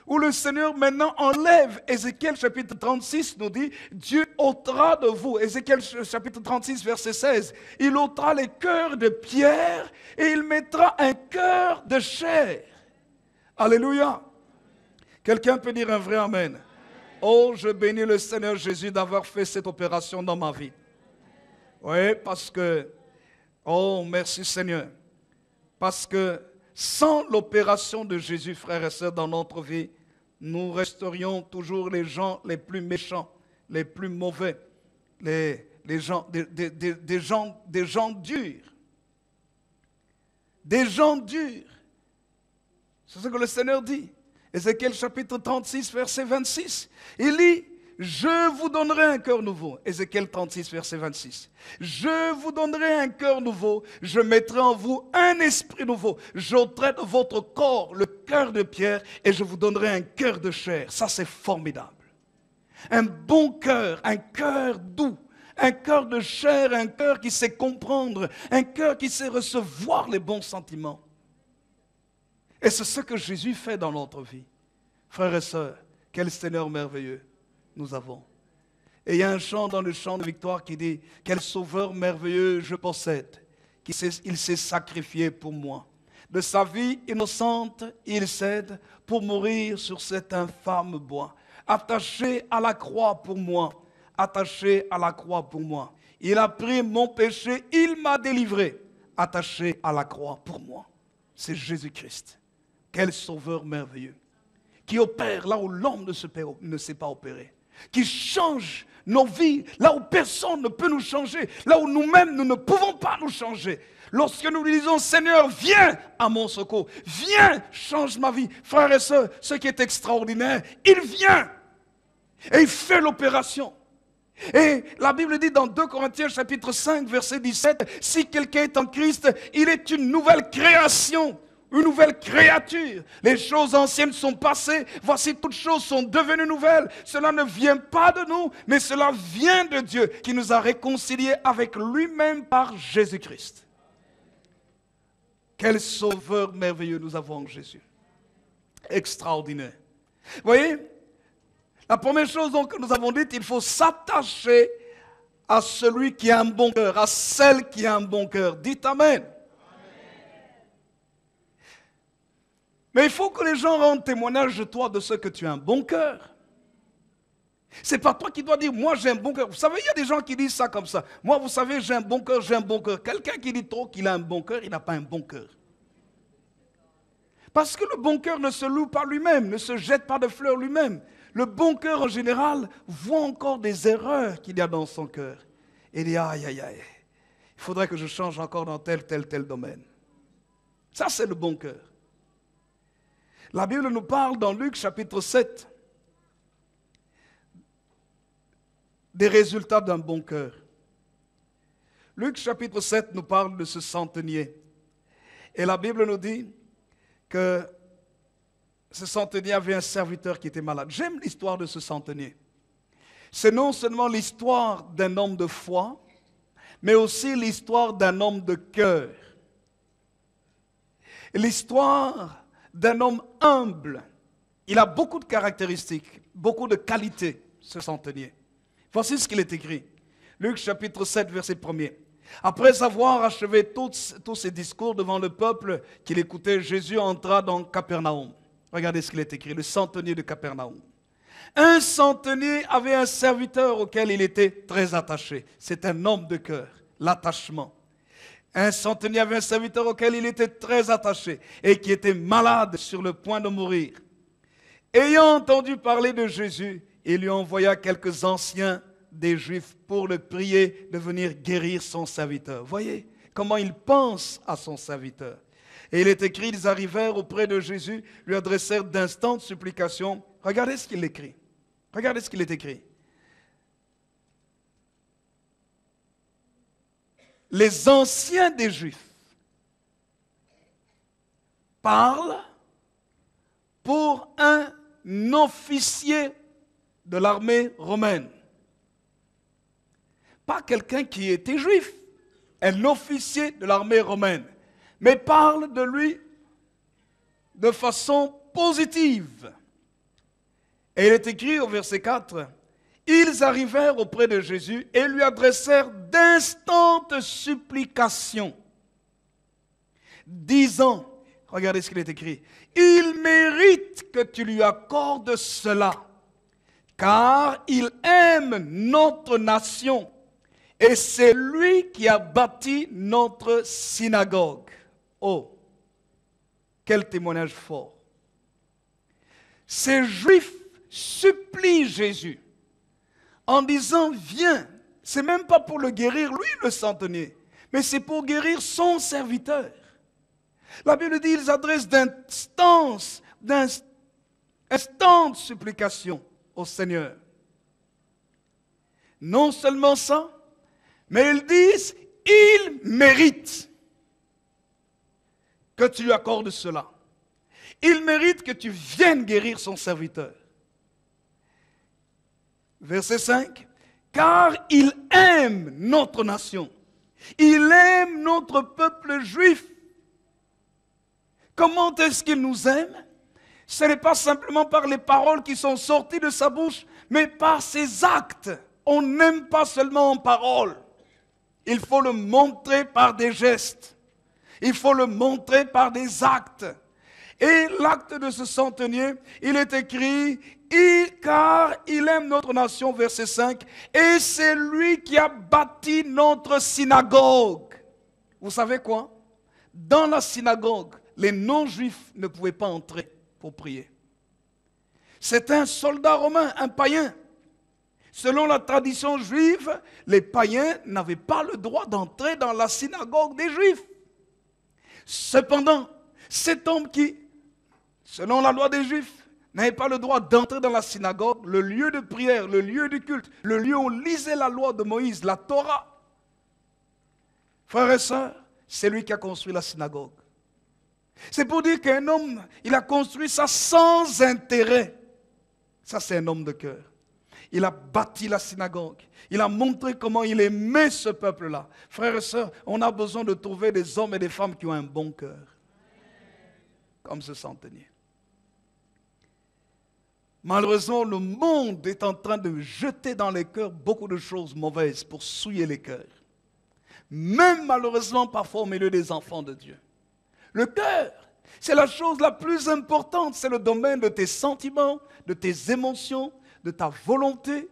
Où le Seigneur maintenant enlève, Ézéchiel chapitre 36 nous dit, Dieu ôtera de vous, Ézéchiel chapitre 36 verset 16, il ôtera les cœurs de pierre et il mettra un cœur de chair. Alléluia. Quelqu'un peut dire un vrai amen. Oh, je bénis le Seigneur Jésus d'avoir fait cette opération dans ma vie. Oui, parce que, oh, merci Seigneur. Parce que sans l'opération de Jésus, frères et sœurs, dans notre vie, nous resterions toujours les gens les plus méchants, les plus mauvais, des gens durs. Des gens durs. C'est ce que le Seigneur dit. Ézéchiel chapitre 36, verset 26. Il dit, je vous donnerai un cœur nouveau. Ézéchiel 36, verset 26. Je vous donnerai un cœur nouveau. Je mettrai en vous un esprit nouveau. J'ôterai de votre corps le cœur de pierre et je vous donnerai un cœur de chair. Ça, c'est formidable. Un bon cœur, un cœur doux. Un cœur de chair, un cœur qui sait comprendre, un cœur qui sait recevoir les bons sentiments. Et c'est ce que Jésus fait dans notre vie. Frères et sœurs, quel Seigneur merveilleux nous avons. Et il y a un chant dans le chant de victoire qui dit « Quel sauveur merveilleux je possède, il s'est sacrifié pour moi. De sa vie innocente, il cède pour mourir sur cet infâme bois. Attaché à la croix pour moi, attaché à la croix pour moi. Il a pris mon péché, il m'a délivré, attaché à la croix pour moi. » C'est Jésus-Christ. Quel sauveur merveilleux. Qui opère là où l'homme ne sait pas opérer. Qui change nos vies là où personne ne peut nous changer. Là où nous-mêmes nous ne pouvons pas nous changer. Lorsque nous lui disons, Seigneur, viens à mon secours. Viens, change ma vie. Frères et sœurs, ce qui est extraordinaire, il vient. Et il fait l'opération. Et la Bible dit dans 2 Corinthiens chapitre 5 verset 17, si quelqu'un est en Christ, il est une nouvelle création, une nouvelle créature. Les choses anciennes sont passées, voici toutes choses sont devenues nouvelles. Cela ne vient pas de nous, mais cela vient de Dieu qui nous a réconciliés avec lui-même par Jésus-Christ. Quel sauveur merveilleux nous avons en Jésus. Extraordinaire. Vous voyez? La première chose donc que nous avons dit, il faut s'attacher à celui qui a un bon cœur, à celle qui a un bon cœur. Dites Amen. Amen. Mais il faut que les gens rendent témoignage de toi, de ce que tu as un bon cœur. C'est pas toi qui dois dire, moi j'ai un bon cœur. Vous savez, il y a des gens qui disent ça comme ça. Moi, vous savez, j'ai un bon cœur, j'ai un bon cœur. Quelqu'un qui dit trop qu'il a un bon cœur, il n'a pas un bon cœur. Parce que le bon cœur ne se loue pas lui-même, ne se jette pas de fleurs lui-même. Le bon cœur, en général, voit encore des erreurs qu'il y a dans son cœur. Et il dit, aïe, aïe, aïe, il faudrait que je change encore dans tel domaine. Ça, c'est le bon cœur. La Bible nous parle dans Luc chapitre 7 des résultats d'un bon cœur. Luc chapitre 7 nous parle de ce centenier. Et la Bible nous dit que ce centenier avait un serviteur qui était malade. J'aime l'histoire de ce centenier. C'est non seulement l'histoire d'un homme de foi, mais aussi l'histoire d'un homme de cœur. L'histoire d'un homme humble. Il a beaucoup de caractéristiques, beaucoup de qualités, ce centenier. Voici ce qu'il est écrit. Luc chapitre 7, verset 1er. Après avoir achevé tous ses discours devant le peuple qu'il écoutait, Jésus entra dans Capernaum. Regardez ce qu'il est écrit, le centenier de Capernaum. Un centenier avait un serviteur auquel il était très attaché. C'est un homme de cœur, l'attachement. Un centenier avait un serviteur auquel il était très attaché et qui était malade sur le point de mourir. Ayant entendu parler de Jésus, il lui envoya quelques anciens des Juifs pour le prier de venir guérir son serviteur. Voyez comment il pense à son serviteur. Et il est écrit, ils arrivèrent auprès de Jésus, lui adressèrent d'instantes supplications. Regardez ce qu'il écrit. Regardez ce qu'il est écrit. Les anciens des Juifs parlent pour un officier de l'armée romaine. Pas quelqu'un qui était juif, un officier de l'armée romaine, mais parle de lui de façon positive. Et il est écrit au verset 4, « Ils arrivèrent auprès de Jésus et lui adressèrent d'instantes supplications, disant, » Regardez ce qu'il est écrit. Il mérite que tu lui accordes cela, car il aime notre nation et c'est lui qui a bâti notre synagogue. Oh, quel témoignage fort. Ces Juifs supplient Jésus en disant, viens. C'est même pas pour le guérir, lui le centenier, mais c'est pour guérir son serviteur. La Bible dit, ils adressent d'instances supplication au Seigneur. Non seulement ça, mais ils disent, il mérite que tu lui accordes cela. Il mérite que tu viennes guérir son serviteur. Verset 5. Car il aime notre nation. Il aime notre peuple juif. Comment est-ce qu'il nous aime? Ce n'est pas simplement par les paroles qui sont sorties de sa bouche, mais par ses actes. On n'aime pas seulement en parole. Il faut le montrer par des gestes. Il faut le montrer par des actes. Et l'acte de ce centenier, il est écrit, car il aime notre nation, verset 5, et c'est lui qui a bâti notre synagogue. Vous savez quoi? Dans la synagogue, les non-juifs ne pouvaient pas entrer pour prier. C'est un soldat romain, un païen. Selon la tradition juive, les païens n'avaient pas le droit d'entrer dans la synagogue des juifs. Cependant, cet homme qui, selon la loi des Juifs, n'avait pas le droit d'entrer dans la synagogue, le lieu de prière, le lieu de culte, le lieu où on lisait la loi de Moïse, la Torah. Frères et sœurs, c'est lui qui a construit la synagogue. C'est pour dire qu'un homme, il a construit ça sans intérêt. Ça, c'est un homme de cœur. Il a bâti la synagogue. Il a montré comment il aimait ce peuple-là. Frères et sœurs, on a besoin de trouver des hommes et des femmes qui ont un bon cœur. Comme ce centenier. Malheureusement, le monde est en train de jeter dans les cœurs beaucoup de choses mauvaises pour souiller les cœurs. Même malheureusement parfois au milieu des enfants de Dieu. Le cœur, c'est la chose la plus importante. C'est le domaine de tes sentiments, de tes émotions, de ta volonté.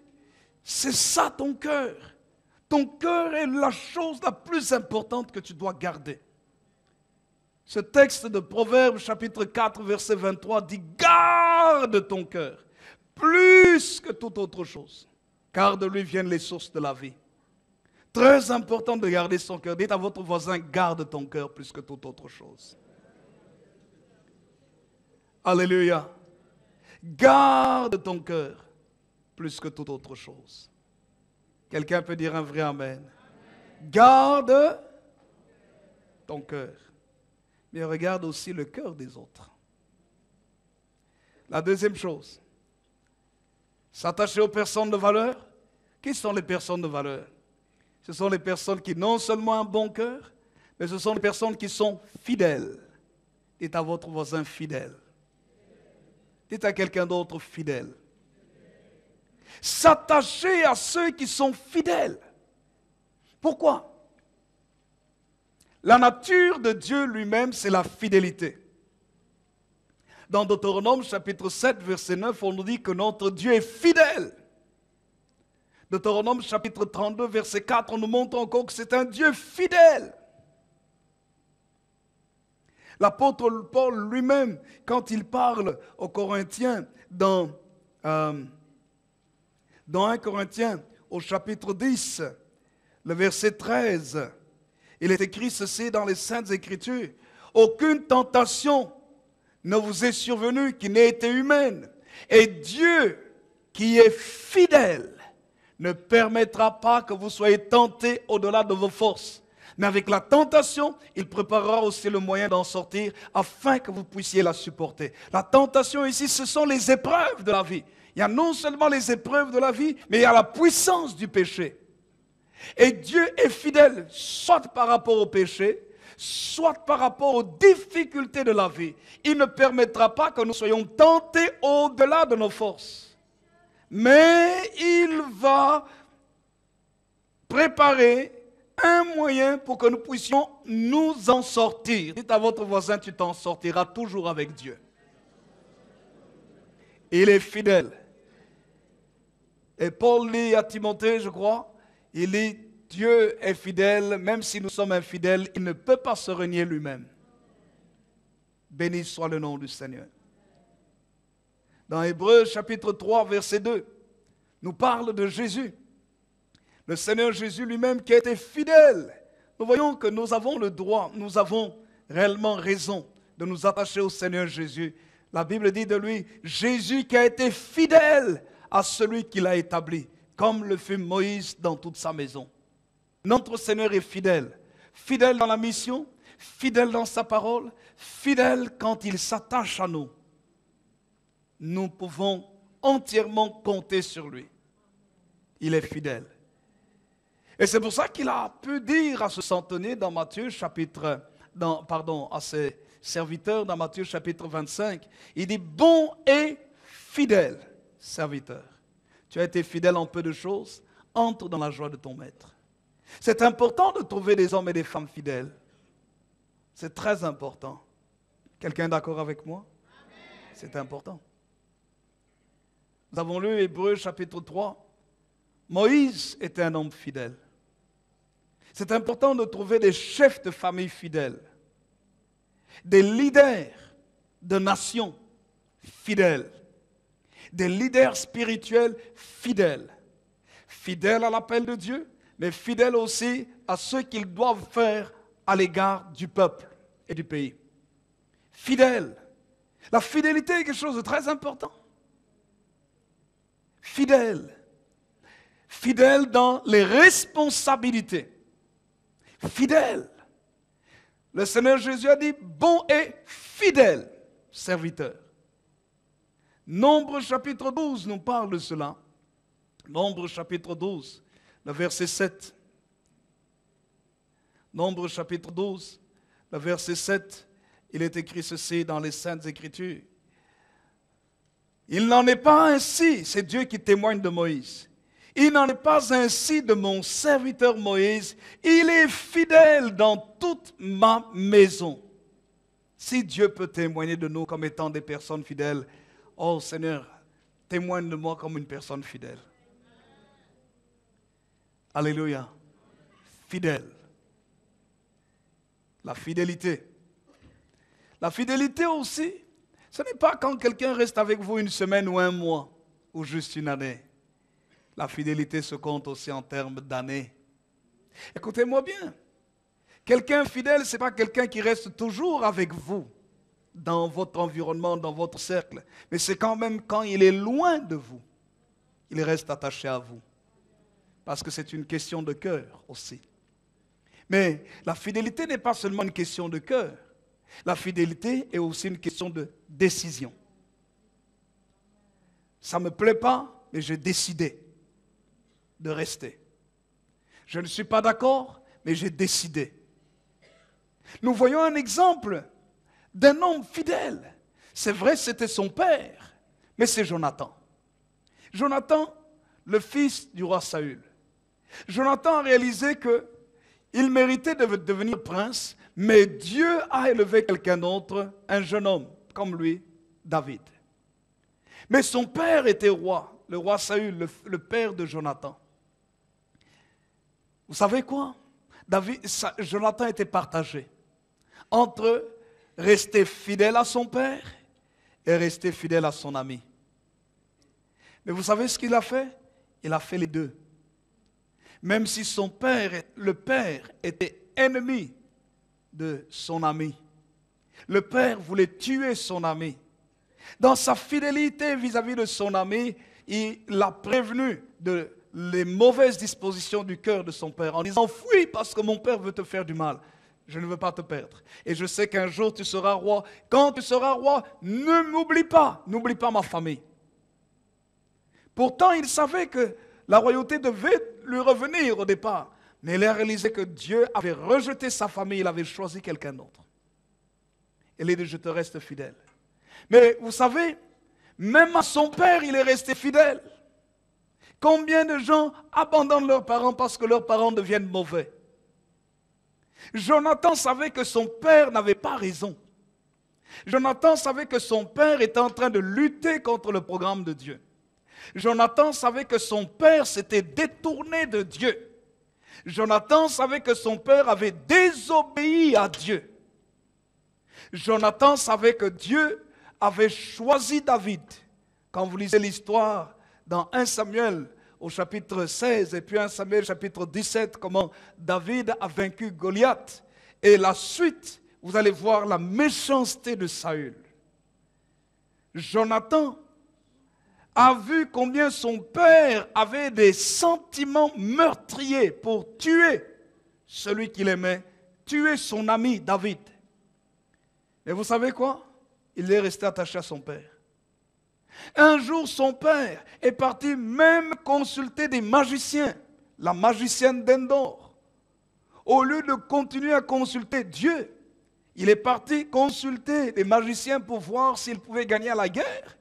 C'est ça ton cœur. Ton cœur est la chose la plus importante que tu dois garder. Ce texte de Proverbes chapitre 4 verset 23 dit « Garde ton cœur plus que toute autre chose, car de lui viennent les sources de la vie. » Très important de garder son cœur. Dites à votre voisin « Garde ton cœur plus que toute autre chose. » Alléluia. Garde ton cœur plus que toute autre chose. Quelqu'un peut dire un vrai amen. Garde ton cœur. Mais regarde aussi le cœur des autres. La deuxième chose, s'attacher aux personnes de valeur. Qui sont les personnes de valeur? Ce sont les personnes qui non seulement ont un bon cœur, mais ce sont les personnes qui sont fidèles. Dites à votre voisin fidèle. Dites à quelqu'un d'autre fidèle. S'attacher à ceux qui sont fidèles. Pourquoi? La nature de Dieu lui-même, c'est la fidélité. Dans Deutéronome chapitre 7, verset 9, on nous dit que notre Dieu est fidèle. Deutéronome chapitre 32, verset 4, on nous montre encore que c'est un Dieu fidèle. L'apôtre Paul lui-même, quand il parle aux Corinthiens, dans 1 Corinthiens, au chapitre 10, le verset 13, il est écrit ceci dans les Saintes Écritures. Aucune tentation ne vous est survenue qui n'ait été humaine. Et Dieu, qui est fidèle, ne permettra pas que vous soyez tentés au-delà de vos forces. Mais avec la tentation, il préparera aussi le moyen d'en sortir afin que vous puissiez la supporter. La tentation ici, ce sont les épreuves de la vie. Il y a non seulement les épreuves de la vie, mais il y a la puissance du péché. Et Dieu est fidèle, soit par rapport au péché, soit par rapport aux difficultés de la vie. Il ne permettra pas que nous soyons tentés au-delà de nos forces. Mais il va préparer un moyen pour que nous puissions nous en sortir. Dites à votre voisin, tu t'en sortiras toujours avec Dieu. Il est fidèle. Et Paul dit à Timothée, je crois, il dit, Dieu est fidèle, même si nous sommes infidèles, il ne peut pas se renier lui-même. Béni soit le nom du Seigneur. Dans Hébreux chapitre 3, verset 2, nous parle de Jésus. Le Seigneur Jésus lui-même qui a été fidèle. Nous voyons que nous avons le droit, nous avons réellement raison de nous attacher au Seigneur Jésus. La Bible dit de lui, Jésus qui a été fidèle à celui qui l'a établi, comme le fut Moïse dans toute sa maison. Notre Seigneur est fidèle. Fidèle dans la mission, fidèle dans sa parole, fidèle quand il s'attache à nous. Nous pouvons entièrement compter sur lui. Il est fidèle. Et c'est pour ça qu'il a pu dire à ce centenier dans Matthieu à ses serviteurs dans Matthieu chapitre 25, il dit, bon et fidèle serviteur. Tu as été fidèle en peu de choses, entre dans la joie de ton maître. C'est important de trouver des hommes et des femmes fidèles. C'est très important. Quelqu'un est d'accord avec moi? C'est important. Nous avons lu Hébreux chapitre 3. Moïse était un homme fidèle. C'est important de trouver des chefs de famille fidèles, des leaders de nations fidèles, des leaders spirituels fidèles, fidèles à l'appel de Dieu, mais fidèles aussi à ce qu'ils doivent faire à l'égard du peuple et du pays. Fidèles. La fidélité est quelque chose de très important. Fidèle. Fidèle dans les responsabilités. Fidèle. Le Seigneur Jésus a dit, bon et fidèle serviteur. Nombre chapitre 12 nous parle de cela. Nombre chapitre 12, le verset 7. Nombre chapitre 12, le verset 7, il est écrit ceci dans les Saintes Écritures. Il n'en est pas ainsi, c'est Dieu qui témoigne de Moïse. Il n'en est pas ainsi de mon serviteur Moïse. Il est fidèle dans toute ma maison. Si Dieu peut témoigner de nous comme étant des personnes fidèles, oh Seigneur, témoigne de moi comme une personne fidèle. Alléluia. Fidèle. La fidélité. La fidélité aussi, ce n'est pas quand quelqu'un reste avec vous une semaine ou un mois, ou juste une année. La fidélité se compte aussi en termes d'années. Écoutez-moi bien. Quelqu'un fidèle, ce n'est pas quelqu'un qui reste toujours avec vous, dans votre environnement, dans votre cercle. Mais c'est quand même quand il est loin de vous, il reste attaché à vous. Parce que c'est une question de cœur aussi. Mais la fidélité n'est pas seulement une question de cœur. La fidélité est aussi une question de décision. Ça ne me plaît pas, mais j'ai décidé de rester. Je ne suis pas d'accord, mais j'ai décidé. Nous voyons un exemple d'un homme fidèle. C'est vrai, c'était son père, mais c'est Jonathan. Jonathan, le fils du roi Saül. Jonathan a réalisé qu'il méritait de devenir prince, mais Dieu a élevé quelqu'un d'autre, un jeune homme comme lui, David. Mais son père était roi, le roi Saül, le père de Jonathan. Vous savez quoi? Jonathan était partagé entre rester fidèle à son père et rester fidèle à son ami. Mais vous savez ce qu'il a fait? Il a fait les deux. Même si son père, le père, était ennemi de son ami. Le père voulait tuer son ami. Dans sa fidélité vis-à-vis de son ami, il l'a prévenu de les mauvaises dispositions du cœur de son père en disant « Fuis parce que mon père veut te faire du mal. Je ne veux pas te perdre. Et je sais qu'un jour tu seras roi. Quand tu seras roi, ne m'oublie pas. N'oublie pas ma famille. » Pourtant, il savait que la royauté devait lui revenir au départ. Mais il a réalisé que Dieu avait rejeté sa famille. Il avait choisi quelqu'un d'autre. Il a dit « Je te reste fidèle. » Mais vous savez, même à son père, il est resté fidèle. Combien de gens abandonnent leurs parents parce que leurs parents deviennent mauvais? Jonathan savait que son père n'avait pas raison. Jonathan savait que son père était en train de lutter contre le programme de Dieu. Jonathan savait que son père s'était détourné de Dieu. Jonathan savait que son père avait désobéi à Dieu. Jonathan savait que Dieu avait choisi David. Quand vous lisez l'histoire dans 1 Samuel au chapitre 16 et puis 1 Samuel chapitre 17, comment David a vaincu Goliath. Et la suite, vous allez voir la méchanceté de Saül. Jonathan a vu combien son père avait des sentiments meurtriers pour tuer celui qu'il aimait, tuer son ami David. Mais vous savez quoi? Il est resté attaché à son père. Un jour, son père est parti même consulter des magiciens, la magicienne d'Endor. Au lieu de continuer à consulter Dieu, il est parti consulter des magiciens pour voir s'il pouvait gagner à la guerre.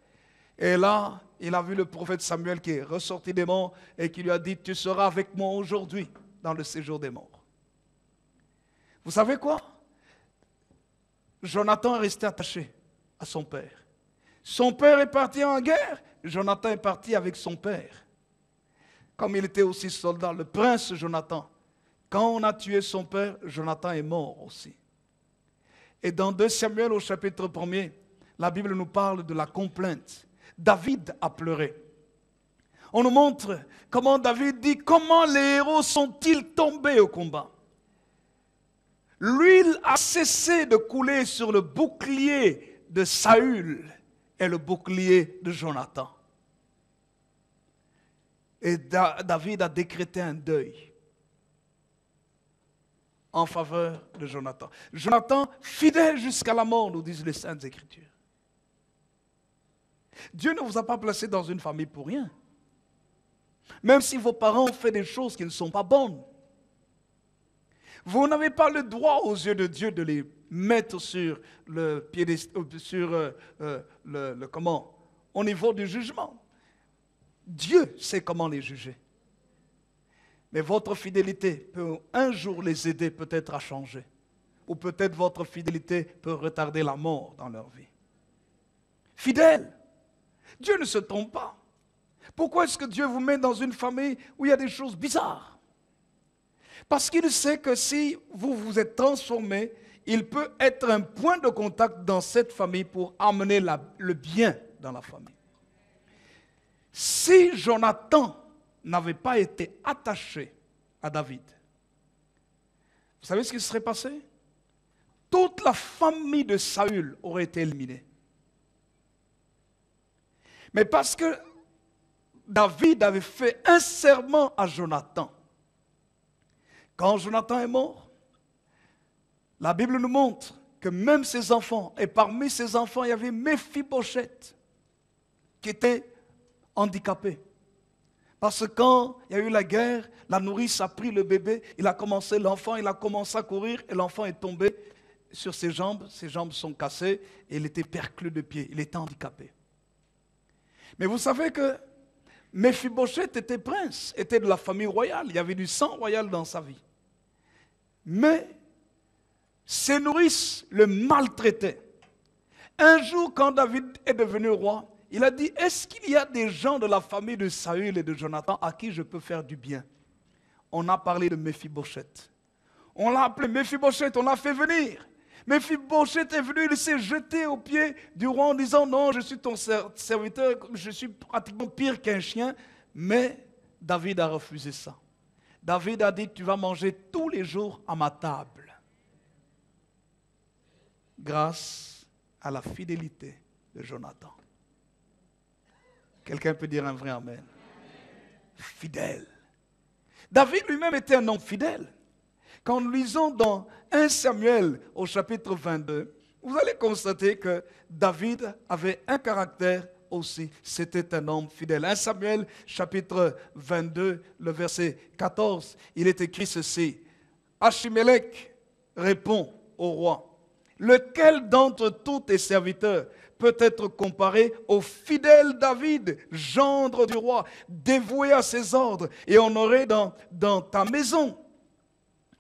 Et là, il a vu le prophète Samuel qui est ressorti des morts et qui lui a dit, tu seras avec moi aujourd'hui dans le séjour des morts. Vous savez quoi? Jonathan est resté attaché à son père. Son père est parti en guerre, Jonathan est parti avec son père. Comme il était aussi soldat, le prince Jonathan, quand on a tué son père, Jonathan est mort aussi. Et dans 2 Samuel au chapitre 1er, la Bible nous parle de la complainte. David a pleuré. On nous montre comment David dit, comment les héros sont-ils tombés au combat? L'huile a cessé de couler sur le bouclier de Saül et le bouclier de Jonathan. Et David a décrété un deuil en faveur de Jonathan. Jonathan, fidèle jusqu'à la mort, nous disent les Saintes Écritures. Dieu ne vous a pas placé dans une famille pour rien. Même si vos parents ont fait des choses qui ne sont pas bonnes. Vous n'avez pas le droit aux yeux de Dieu de les mettre sur le piédestal, sur comment, au niveau du jugement. Dieu sait comment les juger. Mais votre fidélité peut un jour les aider peut-être à changer. Ou peut-être votre fidélité peut retarder la mort dans leur vie. Fidèle. Dieu ne se trompe pas. Pourquoi est-ce que Dieu vous met dans une famille où il y a des choses bizarres? Parce qu'il sait que si vous vous êtes transformé, il peut être un point de contact dans cette famille pour amener le bien dans la famille. Si Jonathan n'avait pas été attaché à David, vous savez ce qui serait passé? Toute la famille de Saül aurait été éliminée. Mais parce que David avait fait un serment à Jonathan, quand Jonathan est mort, la Bible nous montre que même ses enfants, et parmi ses enfants, il y avait Méphibosheth, qui était handicapé. Parce que quand il y a eu la guerre, la nourrice a pris le bébé, l'enfant il a commencé à courir, et l'enfant est tombé sur ses jambes sont cassées, et il était perclus de pied, il était handicapé. Mais vous savez que Méphibosheth était prince, était de la famille royale, il y avait du sang royal dans sa vie. Mais ses nourrices le maltraitaient. Un jour, quand David est devenu roi, il a dit, est-ce qu'il y a des gens de la famille de Saül et de Jonathan à qui je peux faire du bien? On a parlé de Méphibosheth. On l'a appelé Méphibosheth, on l'a fait venir. Méphibosheth est venu, il s'est jeté aux pieds du roi en disant, non, je suis ton serviteur, je suis pratiquement pire qu'un chien. Mais David a refusé ça. David a dit, tu vas manger tous les jours à ma table. Grâce à la fidélité de Jonathan. Quelqu'un peut dire un vrai amen. Fidèle. David lui-même était un homme fidèle. Quand nous lisons dans 1 Samuel au chapitre 22, vous allez constater que David avait un caractère aussi. C'était un homme fidèle. 1 Samuel chapitre 22, le verset 14, il est écrit ceci. Achimélec répond au roi. Lequel d'entre tous tes serviteurs peut être comparé au fidèle David, gendre du roi, dévoué à ses ordres et honoré dans ta maison?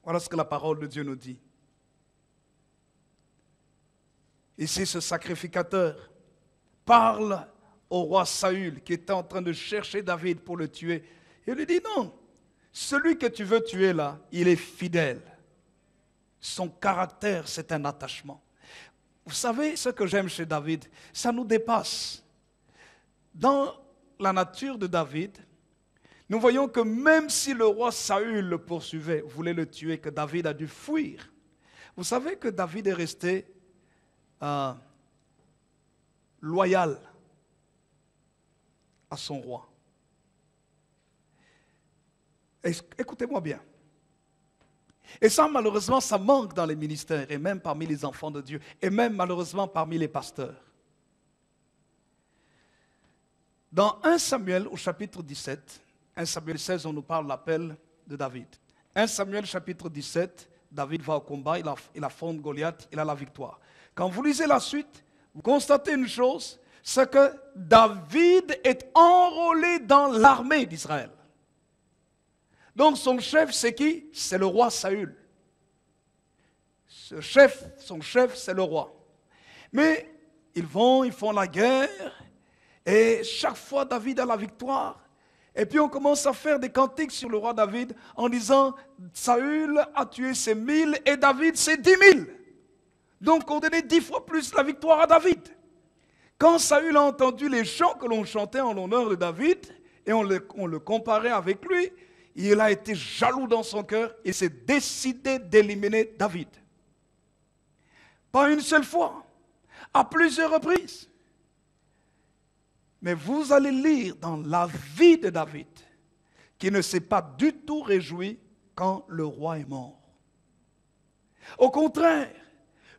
Voilà ce que la parole de Dieu nous dit. Ici, ce sacrificateur parle au roi Saül qui était en train de chercher David pour le tuer. Il lui dit non, celui que tu veux tuer là, il est fidèle. Son caractère, c'est un attachement. Vous savez, ce que j'aime chez David, ça nous dépasse. Dans la nature de David, nous voyons que même si le roi Saül le poursuivait, voulait le tuer, que David a dû fuir. Vous savez que David est resté loyal à son roi. Écoutez-moi bien. Et ça, malheureusement, ça manque dans les ministères, et même parmi les enfants de Dieu, et même malheureusement parmi les pasteurs. Dans 1 Samuel au chapitre 17, 1 Samuel 16, on nous parle de l'appel de David. 1 Samuel chapitre 17, David va au combat, il affronte Goliath, il a la victoire. Quand vous lisez la suite, vous constatez une chose, c'est que David est enrôlé dans l'armée d'Israël. Donc son chef, c'est qui? C'est le roi Saül. Son chef, c'est le roi. Mais ils font la guerre, et chaque fois David a la victoire. Et puis on commence à faire des cantiques sur le roi David en disant Saül a tué ses 1000 et David ses 10 000. Donc on donnait 10 fois plus la victoire à David. Quand Saül a entendu les chants que l'on chantait en l'honneur de David, et on le comparait avec lui, il a été jaloux dans son cœur et s'est décidé d'éliminer David. Pas une seule fois, à plusieurs reprises. Mais vous allez lire dans la vie de David qu'il ne s'est pas du tout réjoui quand le roi est mort. Au contraire,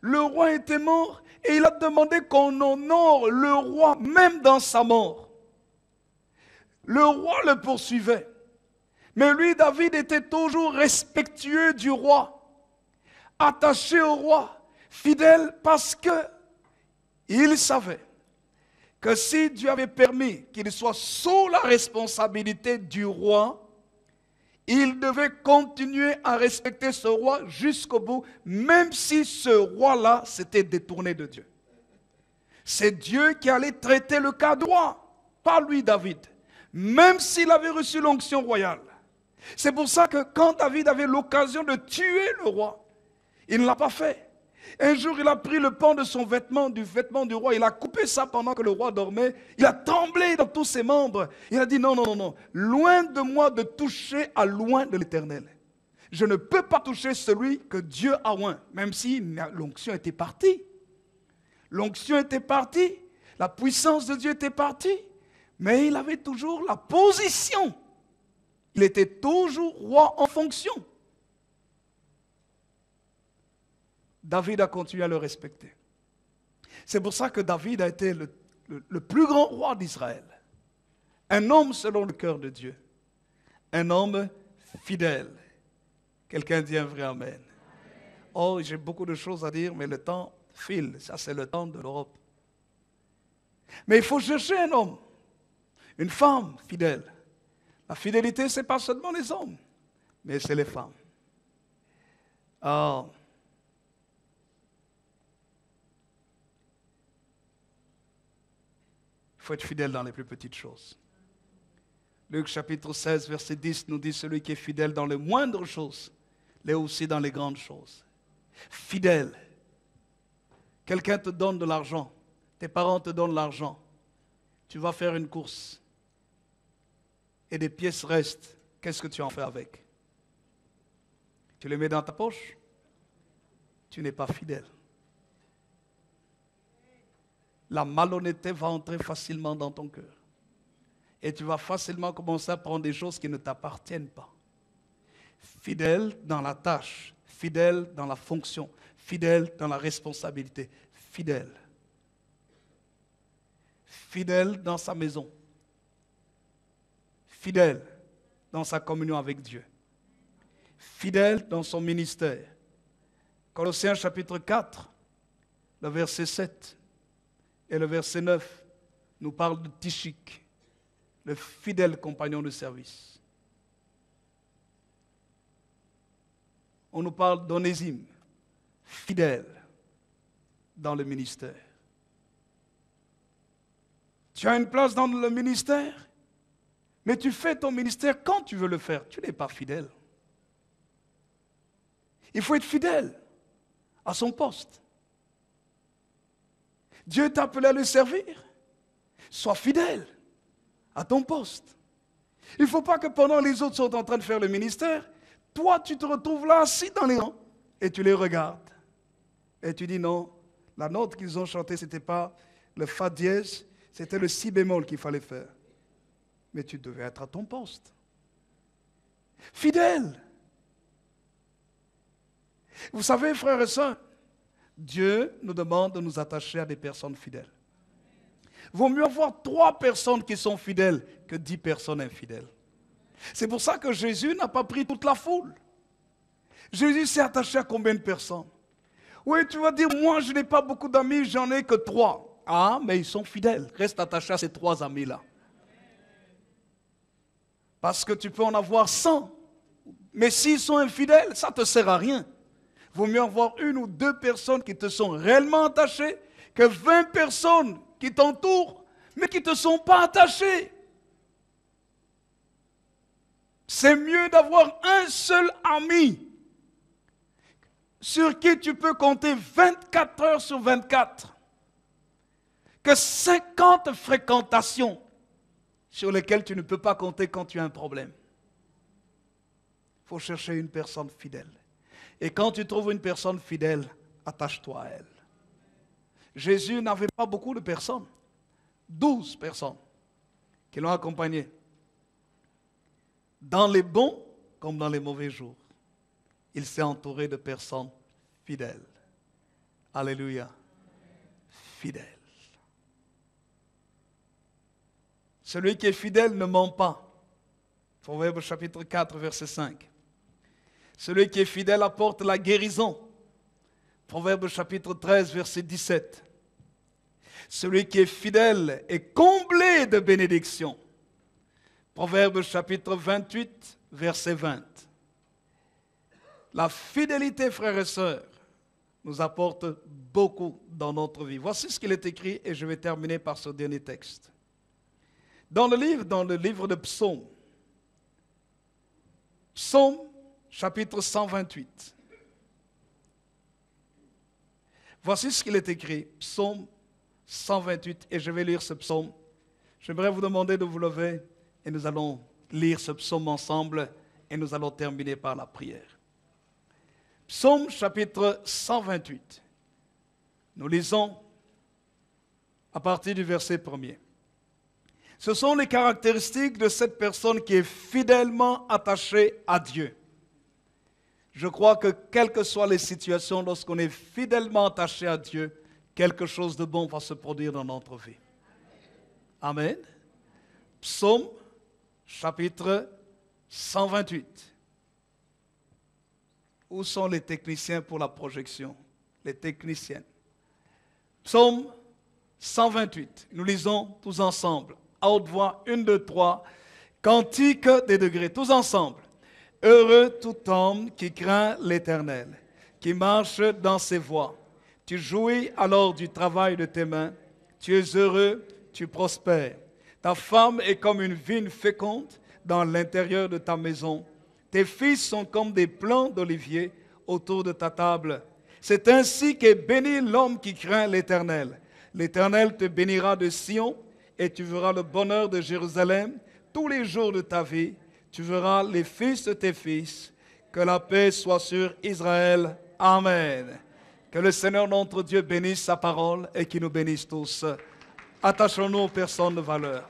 le roi était mort et il a demandé qu'on honore le roi même dans sa mort. Le roi le poursuivait. Mais lui, David, était toujours respectueux du roi, attaché au roi, fidèle parce qu'il savait que si Dieu avait permis qu'il soit sous la responsabilité du roi, il devait continuer à respecter ce roi jusqu'au bout, même si ce roi-là s'était détourné de Dieu. C'est Dieu qui allait traiter le cas du roi, pas lui, David, même s'il avait reçu l'onction royale. C'est pour ça que quand David avait l'occasion de tuer le roi, il ne l'a pas fait. Un jour, il a pris le pan de son vêtement, du vêtement du roi, il a coupé ça pendant que le roi dormait. Il a tremblé dans tous ses membres. Il a dit non, non, non, non, loin de moi de toucher à loin de l'Éternel. Je ne peux pas toucher celui que Dieu a oint, même si l'onction était partie. L'onction était partie, la puissance de Dieu était partie, mais il avait toujours la position. Il était toujours roi en fonction. David a continué à le respecter. C'est pour ça que David a été le plus grand roi d'Israël. Un homme selon le cœur de Dieu. Un homme fidèle. Quelqu'un dit un vrai amen. Oh, j'ai beaucoup de choses à dire, mais le temps file. Ça, c'est le temps de l'Europe. Mais il faut chercher un homme, une femme fidèle. La fidélité, ce n'est pas seulement les hommes, mais c'est les femmes. Oh. Il faut être fidèle dans les plus petites choses. Luc chapitre 16, verset 10 nous dit, celui qui est fidèle dans les moindres choses, l'est aussi dans les grandes choses. Fidèle. Quelqu'un te donne de l'argent, tes parents te donnent l'argent, tu vas faire une course et des pièces restent, qu'est-ce que tu en fais avec? Tu les mets dans ta poche? Tu n'es pas fidèle. La malhonnêteté va entrer facilement dans ton cœur. Et tu vas facilement commencer à prendre des choses qui ne t'appartiennent pas. Fidèle dans la tâche, fidèle dans la fonction, fidèle dans la responsabilité, fidèle. Fidèle dans sa maison. Fidèle dans sa communion avec Dieu. Fidèle dans son ministère. Colossiens chapitre 4, le verset 7 et le verset 9 nous parlent de Tychik, le fidèle compagnon de service. on nous parle d'Onésime, fidèle dans le ministère. Tu as une place dans le ministère, mais tu fais ton ministère quand tu veux le faire. Tu n'es pas fidèle. Il faut être fidèle à son poste. Dieu t'a appelé à le servir. Sois fidèle à ton poste. Il ne faut pas que pendant les autres sont en train de faire le ministère, toi tu te retrouves là assis dans les rangs et tu les regardes. Et tu dis non, la note qu'ils ont chantée, ce n'était pas le fa dièse, c'était le si bémol qu'il fallait faire. Mais tu devais être à ton poste. Fidèle. Vous savez, frères et sœurs, Dieu nous demande de nous attacher à des personnes fidèles. Vaut mieux avoir 3 personnes qui sont fidèles que 10 personnes infidèles. C'est pour ça que Jésus n'a pas pris toute la foule. Jésus s'est attaché à combien de personnes? Oui, tu vas dire, moi je n'ai pas beaucoup d'amis, j'en ai que 3. Ah, mais ils sont fidèles. Reste attaché à ces 3 amis-là. Parce que tu peux en avoir 100. Mais s'ils sont infidèles, ça ne te sert à rien. Vaut mieux avoir 1 ou 2 personnes qui te sont réellement attachées que 20 personnes qui t'entourent, mais qui ne te sont pas attachées. C'est mieux d'avoir un seul ami sur qui tu peux compter 24 heures sur 24 que 50 fréquentations sur lesquelles tu ne peux pas compter quand tu as un problème. Il faut chercher une personne fidèle. Et quand tu trouves une personne fidèle, attache-toi à elle. Jésus n'avait pas beaucoup de personnes. 12 personnes qui l'ont accompagné. Dans les bons comme dans les mauvais jours. Il s'est entouré de personnes fidèles. Alléluia. Fidèles. Celui qui est fidèle ne ment pas. Proverbe chapitre 4, verset 5. Celui qui est fidèle apporte la guérison. Proverbe chapitre 13, verset 17. Celui qui est fidèle est comblé de bénédictions. Proverbe chapitre 28, verset 20. La fidélité, frères et sœurs, nous apporte beaucoup dans notre vie. Voici ce qu'il est écrit et je vais terminer par ce dernier texte. Dans le livre de Psaume, Psaume chapitre 128. Voici ce qu'il est écrit, Psaume 128, et je vais lire ce psaume. J'aimerais vous demander de vous lever et nous allons lire ce psaume ensemble et nous allons terminer par la prière. Psaume chapitre 128. Nous lisons à partir du verset 1er. Ce sont les caractéristiques de cette personne qui est fidèlement attachée à Dieu. Je crois que quelles que soient les situations, lorsqu'on est fidèlement attaché à Dieu, quelque chose de bon va se produire dans notre vie. Amen. Psaume chapitre 128. Où sont les techniciens pour la projection? Les techniciennes. Psaume 128. Nous lisons tous ensemble. À haute voix, 1, 2, 3. Cantique des degrés, tous ensemble. Heureux tout homme qui craint l'Éternel, qui marche dans ses voies. Tu jouis alors du travail de tes mains. Tu es heureux, tu prospères. Ta femme est comme une vigne féconde dans l'intérieur de ta maison. Tes fils sont comme des plants d'olivier autour de ta table. C'est ainsi qu'est béni l'homme qui craint l'Éternel. L'Éternel te bénira de Sion et tu verras le bonheur de Jérusalem tous les jours de ta vie. Tu verras les fils de tes fils. Que la paix soit sur Israël. Amen. Que le Seigneur notre Dieu bénisse sa parole et qu'il nous bénisse tous. Attachons-nous aux personnes de valeur.